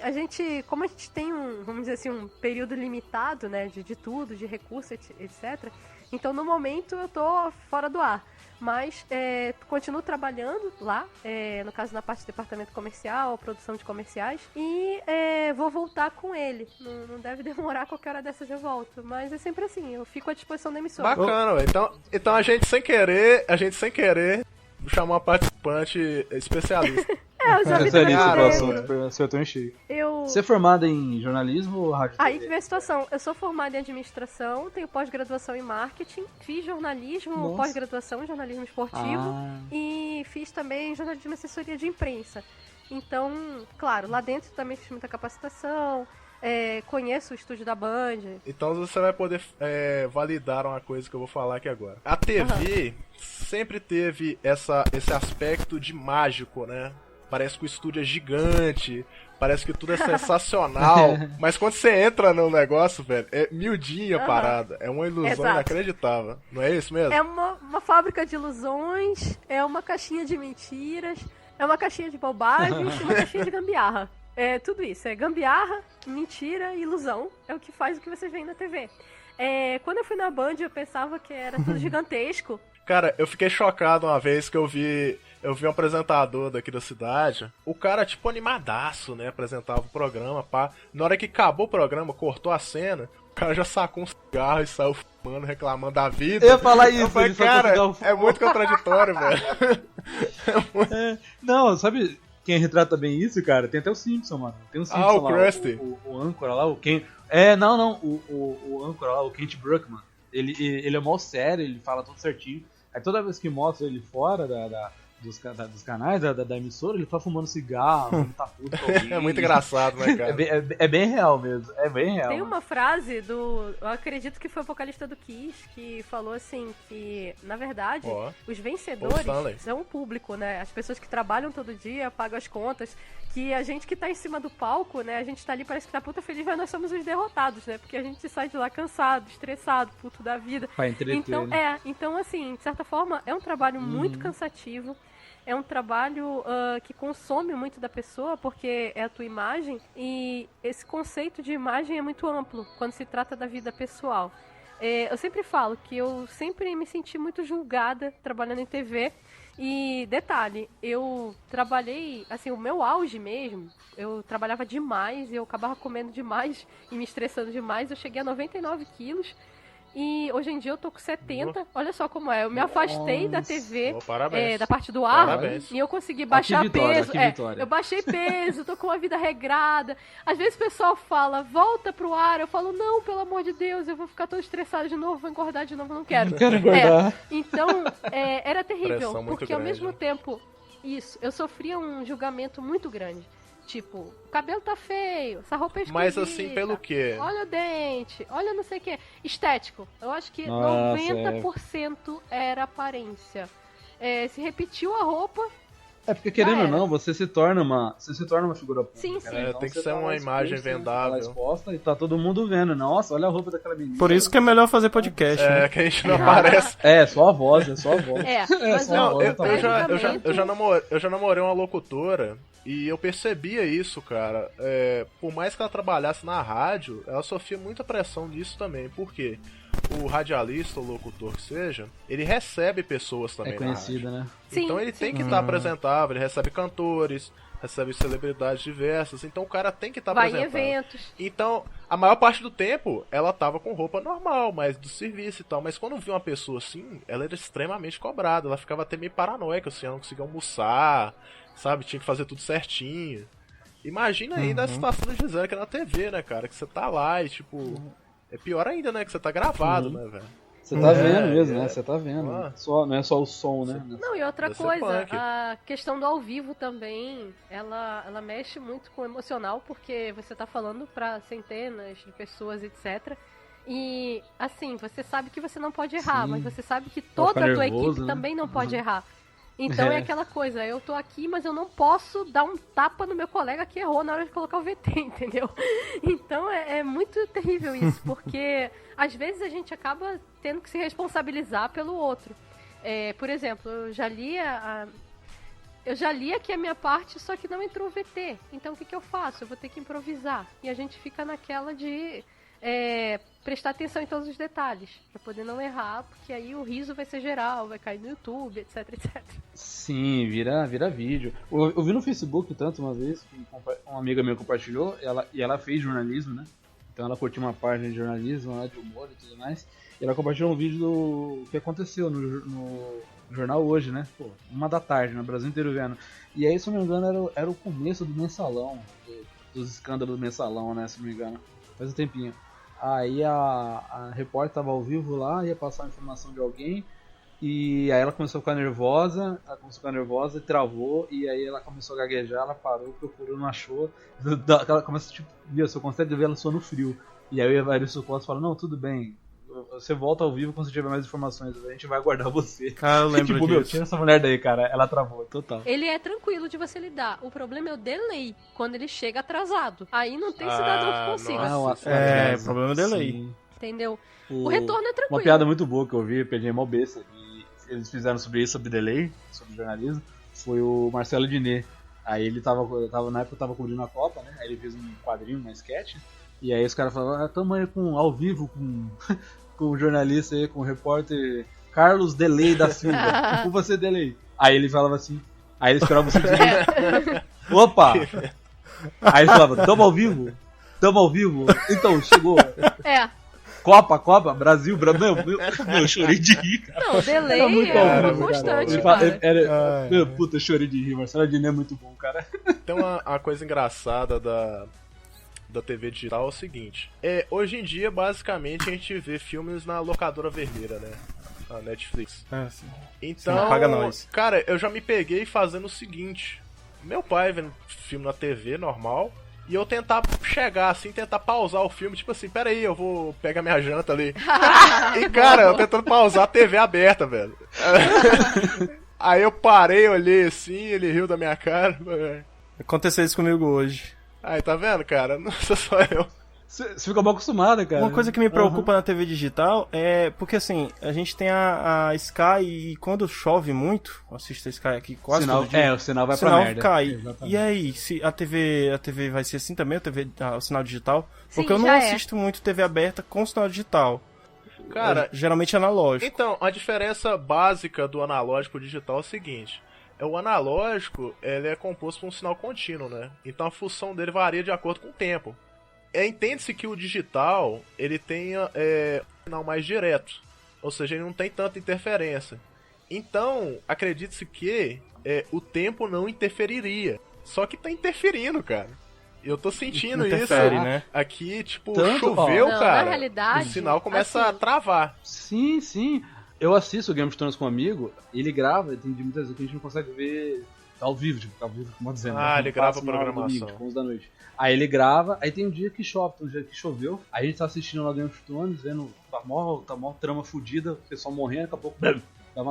como a gente tem vamos dizer assim, um período limitado, né, de tudo, de recurso, etc. Então no momento eu tô fora do ar. Mas continuo trabalhando lá, no caso na parte de departamento comercial, produção de comerciais, e vou voltar com ele. Não deve demorar, qualquer hora dessas eu volto. Mas é sempre assim, eu fico à disposição da emissora. Bacana, velho. Então a gente sem querer chamar uma participante especialista. Eu já vi Você é formada em jornalismo ou rádio? Aí que vem a situação. Eu sou formada em administração, tenho pós-graduação em marketing, fiz jornalismo, pós-graduação em jornalismo esportivo e fiz também jornalismo e assessoria de imprensa. Então, claro, lá dentro também fiz muita capacitação, conheço o estúdio da Band. Então você vai poder validar uma coisa que eu vou falar aqui agora. A TV sempre teve esse aspecto de mágico, né? Parece que o estúdio é gigante, parece que tudo é sensacional, mas quando você entra no negócio, velho, é miudinha a parada, é uma ilusão inacreditável, não é isso mesmo? É uma fábrica de ilusões, é uma caixinha de mentiras, é uma caixinha de bobagens e uma caixinha de gambiarra. É tudo isso, é gambiarra, mentira e ilusão, é o que faz o que você vê na TV. Quando eu fui na Band, eu pensava que era tudo gigantesco. Cara, eu fiquei chocado uma vez que eu vi um apresentador daqui da cidade, o cara, tipo, animadaço, né, apresentava o programa, pá. Na hora que acabou o programa, cortou a cena, o cara já sacou um cigarro e saiu fumando, reclamando da vida. Eu ia falar isso, falei, cara, é muito contraditório, velho. Não, sabe quem retrata bem isso, cara? Tem até o Simpson, mano. Tem o Simpson o Krusty. O âncora lá, o Ken... o âncora lá, o Kent Brockman. Ele é mó sério, ele fala tudo certinho. Aí toda vez que mostra ele fora dos canais, da emissora, ele tá fumando cigarro, ele tá puto com alguém. É muito engraçado, né, cara? É bem real mesmo, é bem real. Tem uma frase eu acredito que foi o vocalista do Kiss, que falou assim, que, na verdade, os vencedores são o público, né? As pessoas que trabalham todo dia, pagam as contas, que a gente que tá em cima do palco, né? A gente tá ali, parece que tá puta feliz, mas nós somos os derrotados, né? Porque a gente sai de lá cansado, estressado, puto da vida. Pra entreter, então, assim, de certa forma, é um trabalho muito cansativo. É um trabalho que consome muito da pessoa, porque é a tua imagem, e esse conceito de imagem é muito amplo quando se trata da vida pessoal. Eu sempre falo que eu sempre me senti muito julgada trabalhando em TV. E detalhe, eu trabalhei, assim, o meu auge mesmo, eu trabalhava demais, eu acabava comendo demais e me estressando demais, eu cheguei a 99 quilos. E hoje em dia eu tô com 70. Olha só como é. Eu me afastei da TV, da parte do ar, e eu consegui baixar peso. Eu baixei peso, tô com uma vida regrada. Às vezes o pessoal fala, volta pro ar. Eu falo, não, pelo amor de Deus, eu vou ficar tão estressada de novo, vou engordar de novo, não quero. Não quero engordar. Então, era terrível, Pressão muito porque ao grande, mesmo tempo, eu sofria um julgamento muito grande. Tipo, o cabelo tá feio, essa roupa é esquisita. Mas assim, pelo quê? Olha o dente, olha não sei o que. Estético. Eu acho que 90% era aparência. Se repetiu a roupa... É porque, querendo ou não, você se torna uma figura pública. Sim, sim. Então, tem que ser uma imagem vendável. Exposta, e tá todo mundo vendo. Nossa, olha a roupa daquela menina. Por isso que é melhor fazer podcast, né? Que a gente não aparece. Só a voz, só a voz. Eu já namorei uma locutora e eu percebia isso, cara. Por mais que ela trabalhasse na rádio, ela sofria muita pressão disso também. Por quê? O radialista, o locutor que seja, ele recebe pessoas também. É conhecido, na rádio. Né? Então ele tem que estar apresentável, ele recebe cantores, recebe celebridades diversas, então o cara tem que estar apresentável. Vai em eventos. Então, a maior parte do tempo, ela tava com roupa normal, mas do serviço e tal. Mas quando viu uma pessoa assim, ela era extremamente cobrada, ela ficava até meio paranoica, assim, ela não conseguia almoçar, sabe? Tinha que fazer tudo certinho. Imagina ainda a situação de Gisele que é na TV, né, cara? Que você tá lá e, tipo... É pior ainda, né? Que você tá gravado, né, velho? Você tá vendo mesmo, né? Você tá vendo. Não é só o som, né? Não, e outra coisa, a questão do ao vivo também, ela mexe muito com o emocional, porque você tá falando pra centenas de pessoas, etc. E, assim, você sabe que você não pode errar, mas você sabe que toda a tua equipe também não pode errar. Então é aquela coisa, eu tô aqui, mas eu não posso dar um tapa no meu colega que errou na hora de colocar o VT, entendeu? Então é muito terrível isso, porque às vezes a gente acaba tendo que se responsabilizar pelo outro. Por exemplo, eu já li aqui a minha parte, só que não entrou o VT. Então o que eu faço? Eu vou ter que improvisar. E a gente fica naquela de... prestar atenção em todos os detalhes, pra poder não errar, porque aí o riso vai ser geral, vai cair no YouTube, etc, etc. Sim, vira vídeo. Eu vi no Facebook tanto uma vez, que uma amiga minha compartilhou, e ela fez jornalismo, né? Então ela curtiu uma página de jornalismo lá, de humor e tudo mais, e ela compartilhou um vídeo do que aconteceu no jornal hoje, né? 1h da tarde, no Brasil inteiro vendo. E aí, se não me engano, era o começo do mensalão, dos escândalos do mensalão, né? Se não me engano, faz um tempinho. Aí a repórter tava ao vivo lá, ia passar a informação de alguém, e aí ela começou a ficar nervosa, e travou, e aí ela começou a gaguejar, ela parou, procurou, não achou, ela começa tipo, você consegue ver ela suando frio, e aí o Evaristo Costa fala, não, tudo bem, você volta ao vivo quando você tiver mais informações, a gente vai aguardar você. Cara, eu lembro tipo, disso. Tira essa mulher daí, cara, ela travou, total. Ele é tranquilo de você lidar, o problema é o delay, quando ele chega atrasado. Aí não tem cidadão que consiga. O problema é o delay. Sim. Entendeu? O retorno é tranquilo. Uma piada muito boa que eu vi, peguei mó besta, e eles fizeram sobre isso, sobre delay, sobre jornalismo, foi o Marcelo Diné. Aí ele na época eu tava cobrindo a Copa, né? Aí ele fez um quadrinho, uma sketch, e aí os caras falaram, tamo aí ao vivo com o jornalista aí, com o repórter Carlos Delay da Silva. Com você, Delay. Aí ele falava assim, aí ele esperava você dizer, opa! Aí ele falava, tamo ao vivo? Então, chegou. Copa, Brasil, eu chorei de rir, cara. Não, o delay é constante, cara. Puta, eu chorei de rir, Marcelo Diné é muito bom, cara. Tem uma coisa engraçada da TV digital é o seguinte, hoje em dia, basicamente, a gente vê filmes na locadora vermelha, né? A Netflix. Sim. Então, sim, paga nós. Cara, eu já me peguei fazendo o seguinte, meu pai vendo filme na TV, normal, e eu tentar chegar assim, tentar pausar o filme, tipo assim, pera aí, eu vou pegar minha janta ali. E cara, eu tentando pausar a TV aberta, velho. Aí eu parei, olhei assim, ele riu da minha cara. Aconteceu isso comigo hoje. Aí, tá vendo, cara? Não sou só eu. Você fica mal acostumado, cara. Uma coisa que me preocupa na TV digital é... Porque, assim, a gente tem a Sky e quando chove muito... Assisto a Sky aqui quase todo dia. O sinal vai pra merda. Cai. Exatamente. E aí, se a TV vai ser assim também, o sinal digital? Porque Sim, eu não assisto muito TV aberta com sinal digital. Cara, geralmente analógico. Então, a diferença básica do analógico pro digital é o seguinte... O analógico, ele é composto por um sinal contínuo, né? Então a função dele varia de acordo com o tempo. entende-se que o digital, ele tenha um sinal mais direto. Ou seja, ele não tem tanta interferência. Então, acredite-se que o tempo não interferiria. Só que tá interferindo, cara. Eu tô sentindo isso, né? Aqui, tipo, Tanto, choveu, não, cara, na realidade, o sinal começa assim, a travar. Sim, sim. Eu assisto o Game of Thrones com um amigo, ele grava, e tem muitas vezes que a gente não consegue ver ao vivo, tipo, ao vivo, como dizendo. Ele grava a programação. Domingo, tipo, 11 da noite. Aí ele grava, aí tem um dia que chove, tem um dia que choveu, aí a gente tá assistindo lá Game of Thrones, vendo, tá mó trama fudida, o pessoal morrendo, daqui a pouco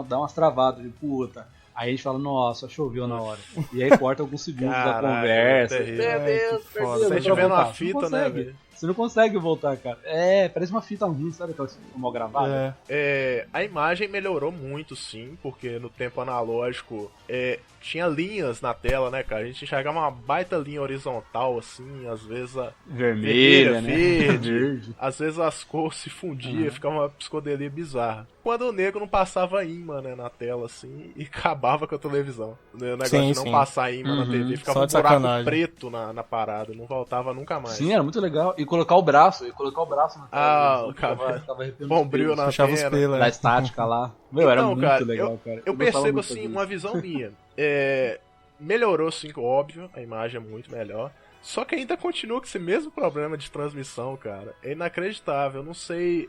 dá umas travadas, de puta. Aí a gente fala, nossa, choveu na hora. E aí corta alguns segundos da conversa. Meu Deus, Você a gente vendo a fita, né, velho? Você não consegue voltar, cara. Parece uma fita ruim, sabe aquela mal gravada? A imagem melhorou muito, sim, porque no tempo analógico tinha linhas na tela, né, cara? A gente enxergava uma baita linha horizontal, assim, às vezes vermelha, né? verde. Às vezes as cores se fundiam, ficava uma psicodelia bizarra. Quando o nego não passava imã, né, na tela, assim, e acabava com a televisão. O negócio de não passar imã na TV, ficava um buraco preto na parada, não voltava nunca mais. Sim, era muito legal. E colocar o braço na tela. Ficava bombril na tela. Da estática lá. Meu, era muito legal, cara. Eu percebo, assim, uma visão minha. Melhorou, sim, óbvio, a imagem é muito melhor. Só que ainda continua com esse mesmo problema de transmissão, cara. É inacreditável. Eu não sei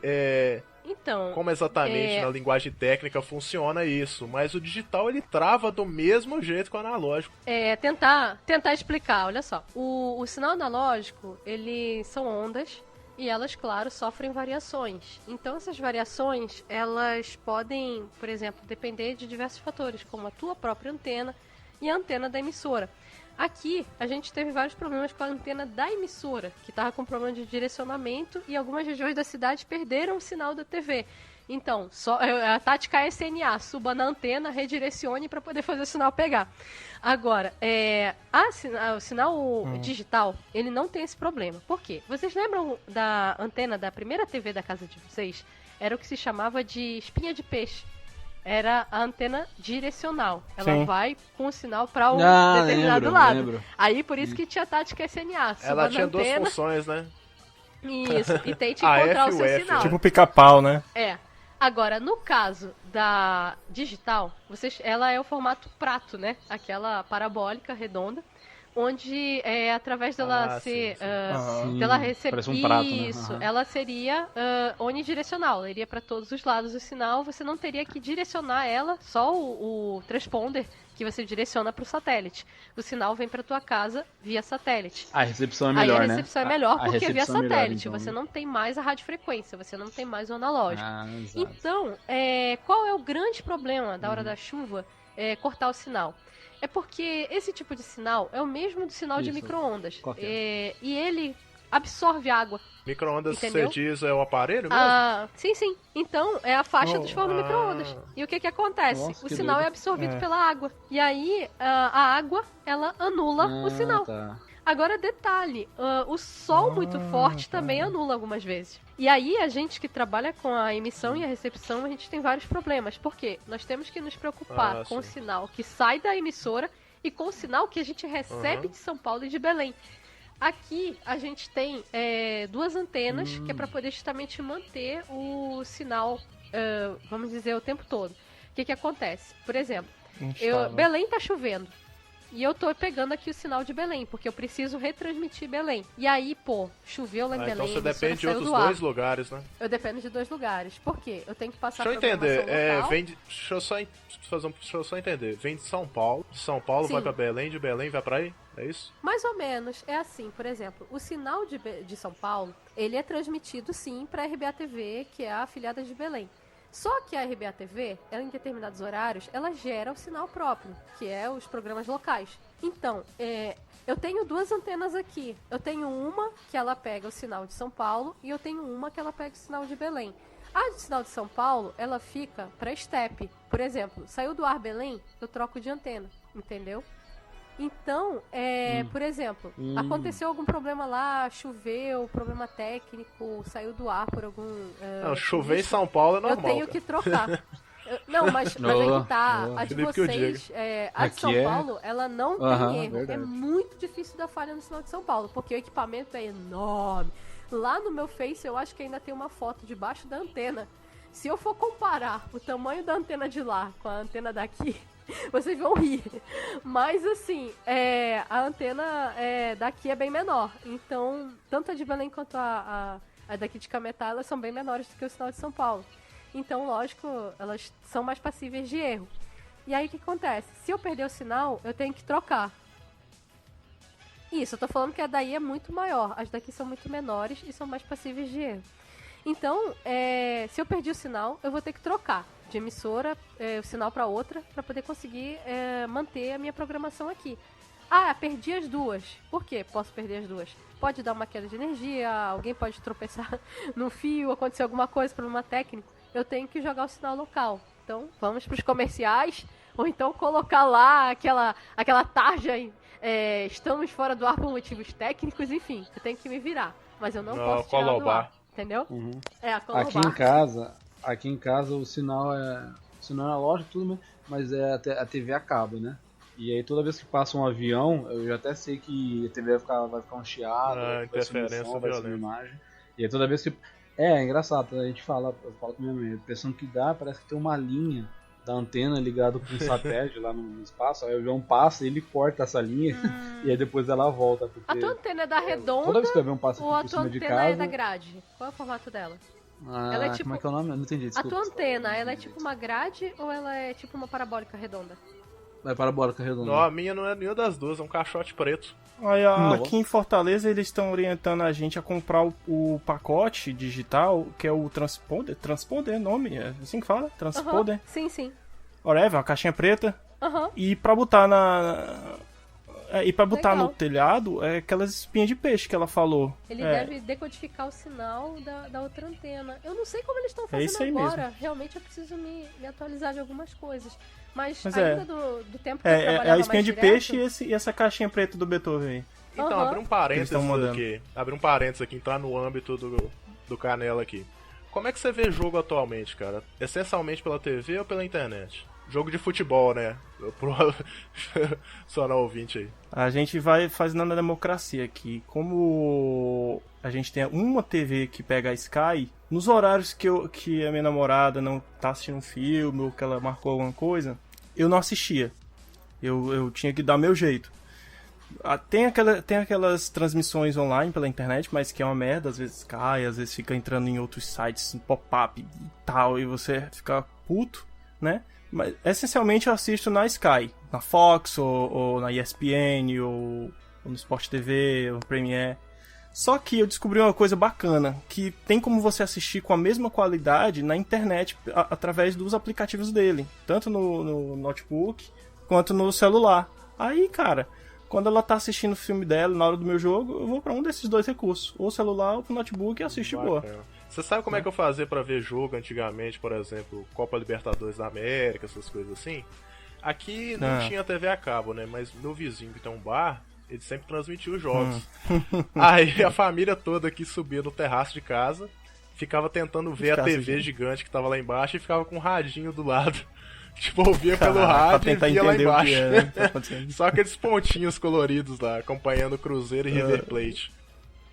como exatamente na linguagem técnica funciona isso, mas o digital ele trava do mesmo jeito que o analógico. Tentar explicar, olha só. O sinal analógico, ele são ondas e elas, claro, sofrem variações. Então essas variações, elas podem, por exemplo, depender de diversos fatores, como a tua própria antena e a antena da emissora. Aqui, a gente teve vários problemas com a antena da emissora, que estava com problema de direcionamento e algumas regiões da cidade perderam o sinal da TV. Então, a tática é SNA, suba na antena, redirecione para poder fazer o sinal pegar. Agora, o sinal digital, ele não tem esse problema. Por quê? Vocês lembram da antena da primeira TV da casa de vocês? Era o que se chamava de espinha de peixe. Era a antena direcional. Ela vai com o sinal para um determinado lado. Lembro. Aí, por isso que tinha a tática SNA. Ela tinha duas funções, né? Isso, e tente encontrar o seu sinal. Tipo pica-pau, né? Agora, no caso da digital, ela é o formato prato, né? Aquela parabólica, redonda, onde através dela dela receber isso, né? Ela seria onidirecional, ela iria para todos os lados do sinal, você não teria que direcionar ela, só o transponder que você direciona para o satélite. O sinal vem para tua casa via satélite. A recepção é melhor, né? A recepção é melhor porque é via satélite. Então, você não tem mais a radiofrequência, você não tem mais o analógico. Então, qual é o grande problema da hora da chuva? Cortar o sinal. É porque esse tipo de sinal é o mesmo do sinal de micro-ondas. E ele absorve água. Micro-ondas, você diz, é o aparelho mesmo? Sim. Então, é a faixa dos fornos micro-ondas. E o que acontece? O sinal é absorvido pela água. E aí, a água, ela anula o sinal. Agora, detalhe, o sol muito forte também anula algumas vezes. E aí, a gente que trabalha com a emissão e a recepção, a gente tem vários problemas. Por quê? Nós temos que nos preocupar com o sinal que sai da emissora e com o sinal que a gente recebe de São Paulo e de Belém. Aqui, a gente tem duas antenas, que é para poder justamente manter o sinal, vamos dizer, o tempo todo. O que acontece? Por exemplo, Belém tá chovendo. E eu tô pegando aqui o sinal de Belém, porque eu preciso retransmitir Belém. E aí, choveu lá em Belém. Então você depende de outros dois lugares, né? Eu dependo de 2 lugares. Por quê? Eu tenho que passar Deixa eu entender. Deixa eu só entender. Vem de São Paulo. De São Paulo vai pra Belém, de Belém vai pra aí? É isso? Mais ou menos. É assim, por exemplo, o sinal de São Paulo, ele é transmitido sim pra RBA TV, que é a afiliada de Belém. Só que a RBA TV, ela, em determinados horários, ela gera o sinal próprio, que é os programas locais. Então, eu tenho 2 antenas aqui. Eu tenho uma que ela pega o sinal de São Paulo e eu tenho uma que ela pega o sinal de Belém. A de sinal de São Paulo, ela fica para estepe. Por exemplo, saiu do ar Belém, eu troco de antena, entendeu? Então, por exemplo, aconteceu algum problema lá, choveu, problema técnico, saiu do ar por algum... não, chover em São Paulo é normal. Eu tenho que trocar. Não, mas é que tá. A de vocês, a de São Paulo, ela não tem erro. Verdade. É muito difícil dar falha no sinal de São Paulo, porque o equipamento é enorme. Lá no meu Face, eu acho que ainda tem uma foto debaixo da antena. Se eu for comparar o tamanho da antena de lá com a antena daqui, vocês vão rir. Mas assim, a antena daqui é bem menor. Então, tanto a de Belém quanto a daqui de Cametá, elas são bem menores do que o sinal de São Paulo. Então, lógico, elas são mais passíveis de erro. E aí, o que acontece? Se eu perder o sinal, eu tenho que trocar. Isso, eu tô falando que a daí é muito maior. As daqui são muito menores e são mais passíveis de erro. Então, se eu perdi o sinal, eu vou ter que trocar de emissora, o sinal para outra, para poder conseguir manter a minha programação aqui. Ah, perdi as duas. Por quê? Posso perder as duas? Pode dar uma queda de energia, alguém pode tropeçar no fio, acontecer alguma coisa, problema técnico. Eu tenho que jogar o sinal local. Então, vamos para os comerciais, ou então colocar lá aquela tarja, estamos fora do ar por motivos técnicos, enfim, eu tenho que me virar. Mas eu não posso tirar do ar. Entendeu? Uhum. A Colobar. Aqui em casa o sinal é analógico tudo, mas a TV a cabo, né? E aí toda vez que passa um avião, eu já até sei que a TV vai ficar um chiado, interferência violenta. Imagem. E aí toda vez que é engraçado, a gente eu falo com minha mãe, a impressão que dá, parece que tem uma linha da antena ligada com um satélite lá no espaço, aí o avião passa e ele corta essa linha e aí depois ela volta. Porque a tua antena é da redonda toda vez que o avião passa ou a por tua cima de antena casa, é da grade? Qual é o formato dela? Ela é tipo... Como é que é o nome? Eu não entendi, desculpa. A tua antena, ela é tipo uma grade ou ela é tipo uma parabólica redonda? É parabólica redonda. Não, a minha não é nenhuma das duas, é um caixote preto. Olha, aqui em Fortaleza eles estão orientando a gente a comprar o pacote digital, que é o Transponder. Transponder é o nome? É assim que fala? Transponder? Sim. Whatever, uma caixinha preta. E pra botar no telhado é aquelas espinhas de peixe que ela falou. Ele deve decodificar o sinal da outra antena. Eu não sei como eles estão fazendo agora. Mesmo. Realmente eu preciso me atualizar de algumas coisas. Mas ainda do tempo que eu trabalhava é a espinha de direto... peixe e essa caixinha preta do Beethoven aí. Então, abrir um parênteses aqui, entrar no âmbito do Canela aqui. Como é que você vê jogo atualmente, cara? Essencialmente pela TV ou pela internet? Jogo de futebol, né? Só não ouvinte aí. A gente vai fazendo na democracia aqui. Como a gente tem uma TV que pega a Sky, nos horários que a minha namorada não tá assistindo um filme ou que ela marcou alguma coisa, eu não assistia. Eu tinha que dar meu jeito. Tem aquelas transmissões online pela internet, mas que é uma merda, às vezes cai, às vezes fica entrando em outros sites, pop-up e tal, e você fica puto, né? Mas essencialmente eu assisto na Sky, na Fox, ou na ESPN, ou no Sport TV, ou no Premiere. Só que eu descobri uma coisa bacana, que tem como você assistir com a mesma qualidade na internet, através dos aplicativos dele, tanto no notebook, quanto no celular. Aí, cara, quando ela tá assistindo o filme dela, na hora do meu jogo, eu vou pra um desses dois recursos, ou celular ou pro notebook, e assisto de boa. Você sabe como é que eu fazia pra ver jogo antigamente, por exemplo, Copa Libertadores da América, essas coisas assim? Aqui não tinha TV a cabo, né? Mas meu vizinho que tem um bar, ele sempre transmitia os jogos. Aí a família toda aqui subia no terraço de casa, ficava tentando ver a TV gigante que tava lá embaixo e ficava com um radinho do lado. Tipo, ouvia pelo rádio e via lá embaixo. Só aqueles pontinhos coloridos lá, acompanhando Cruzeiro e River Plate.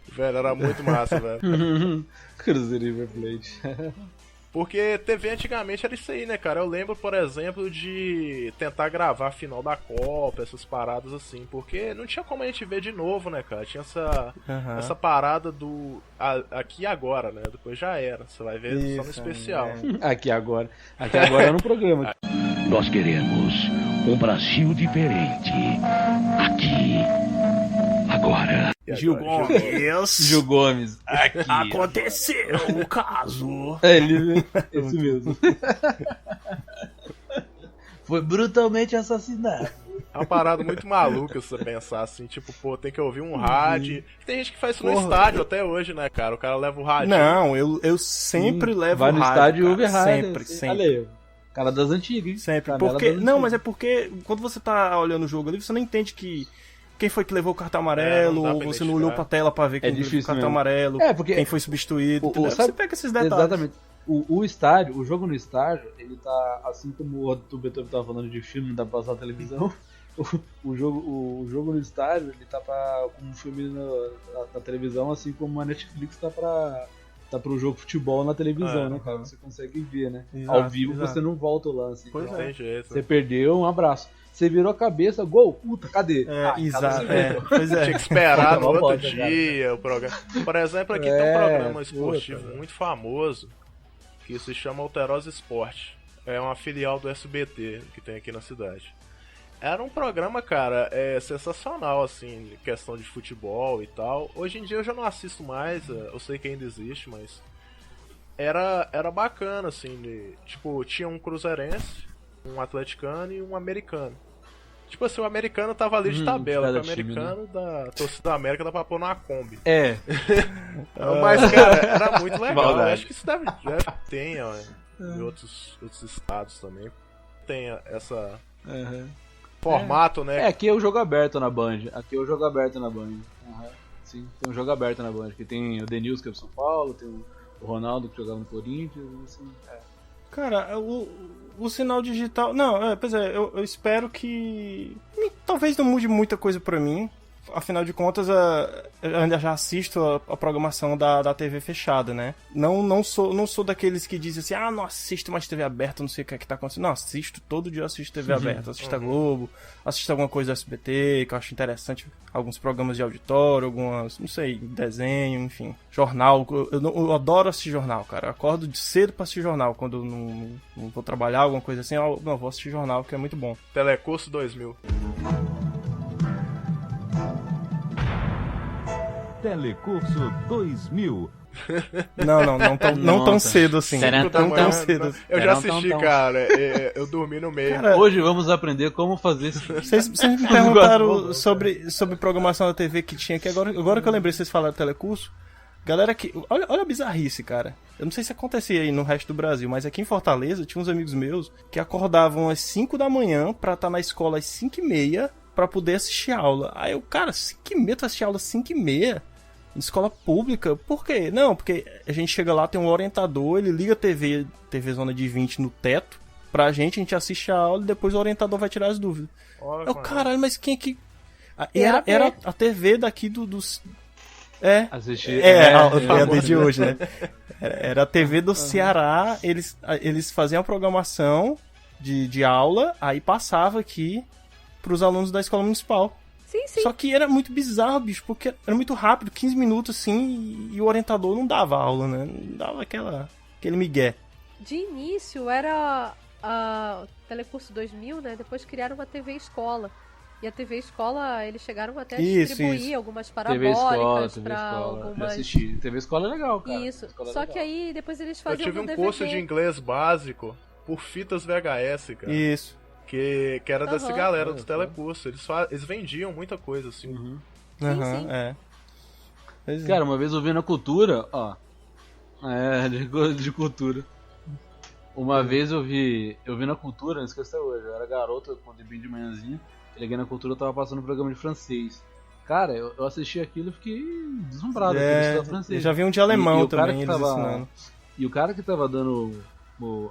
Velho, era muito massa, velho. Cruzeiro e River Plate. Porque TV antigamente era isso aí, né, cara? Eu lembro, por exemplo, de tentar gravar a final da Copa, essas paradas assim, porque não tinha como a gente ver de novo, né, cara? Tinha essa parada do aqui e agora, né? Depois já era, você vai ver isso, só no especial. Aqui agora é no programa. Nós queremos um Brasil diferente. Aqui, agora. Gil Gomes. Aqui. Aconteceu o caso. Esse mesmo. Foi brutalmente assassinado. É uma parada muito maluca se você pensar assim, tipo, pô, tem que ouvir um rádio. Tem gente que faz isso no estádio até hoje, né, cara? O cara leva o rádio. Não, eu sempre levo o rádio. Vai no estádio e ouve rádio. Sempre. Olha aí, cara das antigas, hein? Sempre. Porque, não, mas é porque quando você tá olhando o jogo ali, você não entende quem foi que levou o cartão amarelo, ou você não olhou pra tela pra ver quem levou o cartão amarelo, quem foi substituído, entendeu? Você pega esses detalhes. Exatamente. O estádio, o jogo no estádio, ele tá, assim como o Beethoven tava falando de filme, não dá pra passar na televisão, o jogo no estádio, ele tá como um filme na televisão, assim como a Netflix tá pro jogo de futebol na televisão, né, cara? Você consegue ver, né? Exato, ao vivo você não volta o lance. Pois então, Você perdeu, um abraço. Você virou a cabeça, gol, puta, cadê? Exato. Pois é. Tinha que esperar no outro dia o programa. Por exemplo, aqui tem um programa esportivo muito famoso que se chama Alterosa Esporte. É uma filial do SBT que tem aqui na cidade. Era um programa, cara, sensacional, assim, questão de futebol e tal. Hoje em dia eu já não assisto mais, eu sei que ainda existe, mas era bacana, assim, tipo, tinha um cruzeirense, um atleticano e um americano. Tipo assim, o americano tava ali de tabela, o americano da torcida da América dá pra pôr numa Kombi. Mas, cara, era muito legal. Eu acho que isso deve ter, em outros estados também. Tem essa formato, né? Aqui é o jogo aberto na Band. Sim, tem um jogo aberto na Band. Que tem o Denilson, que é do São Paulo, tem o Ronaldo, que jogava no Corinthians, assim, Cara, o sinal digital... Não, pois é, eu espero que... Talvez não mude muita coisa pra mim. Afinal de contas, eu ainda já assisto a programação da TV fechada, né? Não sou daqueles que dizem assim, não assisto mais TV aberta, não sei o que é que tá acontecendo. Não, assisto, todo dia eu assisto TV aberta. Assisto a Globo, assisto alguma coisa do SBT, que eu acho interessante. Alguns programas de auditório, algumas, não sei, desenho, enfim. Jornal, eu adoro assistir jornal, cara. Eu acordo de cedo pra assistir jornal. Quando eu não vou trabalhar, alguma coisa assim, eu vou assistir jornal, que é muito bom. Telecurso 2000. Telecurso 2000. Não tão cedo assim. Tão cedo. Eu já assisti, cara. Eu dormi no meio. Cara, hoje vamos aprender como fazer isso. Vocês me perguntaram sobre programação da TV que tinha aqui. Agora que eu lembrei, vocês falaram telecurso. Galera que... Olha a bizarrice, cara. Eu não sei se acontecia aí no resto do Brasil, mas aqui em Fortaleza tinha uns amigos meus que acordavam às 5 da manhã pra estar na escola às 5h30 pra poder assistir aula. Aí eu, cara, 5h30 tu assistir aula às 5h30? Escola pública? Por quê? Não, porque a gente chega lá, tem um orientador, ele liga a TV zona de 20 no teto pra gente, a gente assiste a aula e depois o orientador vai tirar as dúvidas. Olha, caralho, mas quem é que... Era a TV daqui dos... a de hoje, né? Era a TV do Ceará, eles faziam a programação de aula, aí passava aqui pros alunos da escola municipal. Sim. Só que era muito bizarro, bicho, porque era muito rápido, 15 minutos assim, e o orientador não dava aula, né? Não dava aquele migué. De início era o Telecurso 2000, né? Depois criaram uma TV Escola. E a TV Escola, eles chegaram até a distribuir algumas parabólicas pra algumas... Já assisti. TV Escola é legal, cara. Isso. Só que aí depois eles faziam Eu tive um curso de inglês básico por fitas VHS, cara. Isso. Que era dessa galera do telecurso. Eles vendiam muita coisa, assim. Sim. Cara, uma vez eu vi na Cultura, de cultura. Uma vez eu vi na Cultura, não esqueci até hoje, eu era garoto, quando eu vim de manhãzinha, liguei na Cultura, eu tava passando um programa de francês. Cara, eu assisti aquilo e fiquei deslumbrado com estudar francês. Eu já vi um de alemão também, eles ensinando. E o cara que tava dando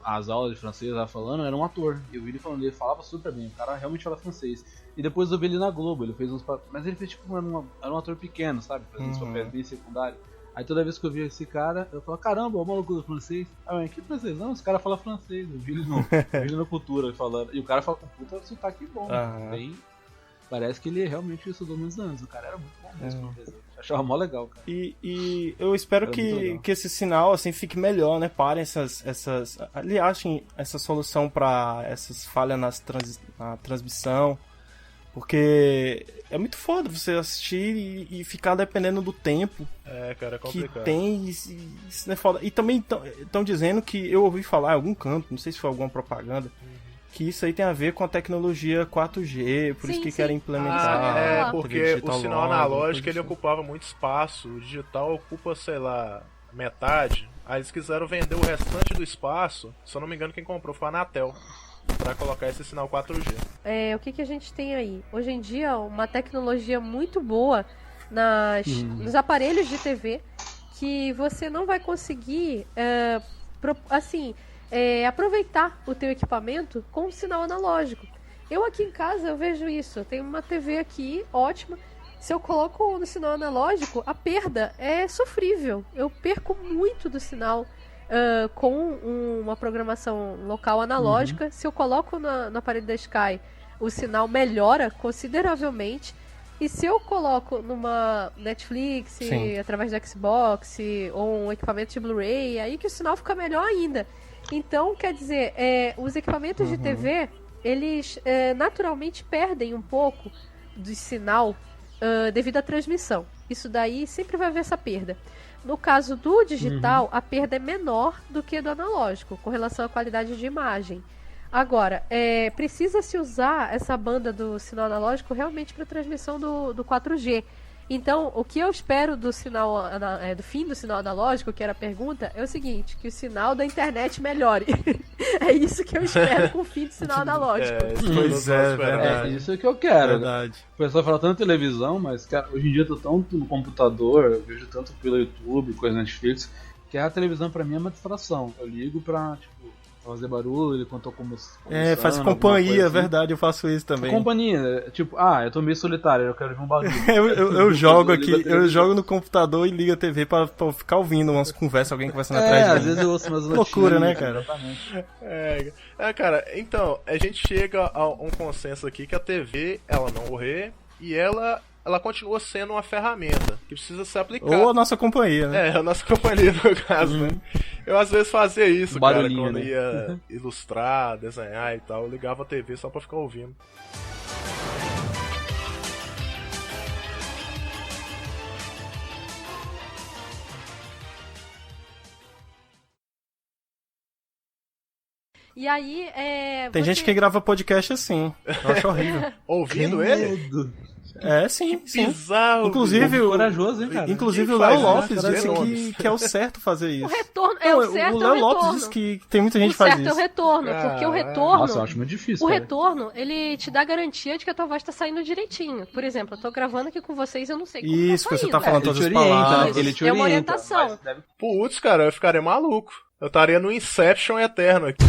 as aulas de francês lá falando era um ator. Eu vi ele falando, ele falava super bem, o cara realmente fala francês. E depois eu vi ele na Globo, ele fez uns papéis, mas ele fez tipo era um ator pequeno, sabe? Fazendo uns papéis bem secundários. Aí toda vez que eu vi esse cara, eu falo, caramba, o maluco do francês. Mas que francês? Não, esse cara fala francês. Eu vi ele na Cultura falando. E o cara fala com puta sotaque bom. Bem, parece que ele realmente estudou muitos anos. O cara era muito bom mesmo. Achava mó legal, cara. E eu espero que esse sinal assim fique melhor, né? Parem essas aliás, essa solução para essas falhas na transmissão. Porque é muito foda você assistir e ficar dependendo do tempo cara, é complicado. Que tem. Isso não é foda. E também estão dizendo que eu ouvi falar em algum canto, não sei se foi alguma propaganda, que isso aí tem a ver com a tecnologia 4G, por isso que querem implementar. Porque o sinal analógico ele ocupava muito espaço, o digital ocupa, sei lá, metade. Aí eles quiseram vender o restante do espaço, se eu não me engano quem comprou foi a Anatel, para colocar esse sinal 4G. O que a gente tem aí? Hoje em dia, uma tecnologia muito boa nos aparelhos de TV, que você não vai conseguir aproveitar o teu equipamento com o sinal analógico. Eu aqui em casa eu vejo isso, eu tenho uma TV aqui, ótima. Se eu coloco no sinal analógico, a perda é sofrível. Eu perco muito do sinal com uma programação local analógica. Se eu coloco na parede da Sky, o sinal melhora consideravelmente. E se eu coloco numa Netflix, através do Xbox, ou um equipamento de Blu-ray, aí que o sinal fica melhor ainda. Então, quer dizer, os equipamentos de TV, eles naturalmente perdem um pouco do sinal devido à transmissão. Isso daí sempre vai haver essa perda. No caso do digital, a perda é menor do que do analógico, com relação à qualidade de imagem. Agora, precisa-se usar essa banda do sinal analógico realmente para transmissão do 4G. Então, o que eu espero do sinal do fim do sinal analógico, que era a pergunta, é o seguinte, que o sinal da internet melhore. É isso que eu espero com o fim do sinal analógico. Pois é, verdade. É isso que eu quero. Verdade. O pessoal fala tanto televisão, mas cara, hoje em dia eu tô tanto no computador, eu vejo tanto pelo YouTube, coisa Netflix, que a televisão pra mim é uma distração. Eu ligo pra, fazer barulho enquanto eu como. Faz companhia, assim. Verdade, eu faço isso também. Companhia, eu tô meio solitário, eu quero ver um barulho. eu jogo aqui, eu jogo no computador e ligo a TV pra ficar ouvindo umas conversas, alguém conversando atrás de mim. Às vezes eu ouço umas loucura, né, cara? Exatamente. Cara, então, a gente chega a um consenso aqui que a TV, ela não morrer e ela continua sendo uma ferramenta que precisa ser aplicada. Ou a nossa companhia, né? A nossa companhia, no caso, né? Eu às vezes fazia isso, cara, quando né? ia ilustrar, desenhar e tal. Eu ligava a TV só pra ficar ouvindo. E aí, Tem gente que grava podcast assim. Eu acho horrível. Ouvindo ele? Sim. Bizarro. Inclusive, corajoso, hein, cara? Inclusive o Léo Lopes disse que é o certo fazer isso. O retorno o certo. O Léo Lopes disse que tem muita gente que faz isso. O certo é o retorno, porque o retorno... Nossa, eu acho muito difícil, O retorno, ele te dá garantia de que a tua voz tá saindo direitinho. Por exemplo, eu tô gravando aqui com vocês e eu não sei como isso, tá saindo. Você tá falando todas as palavras. Ele te orienta. É uma orientação. Putz, cara, eu ficaria maluco. Eu estaria no Inception eterno aqui.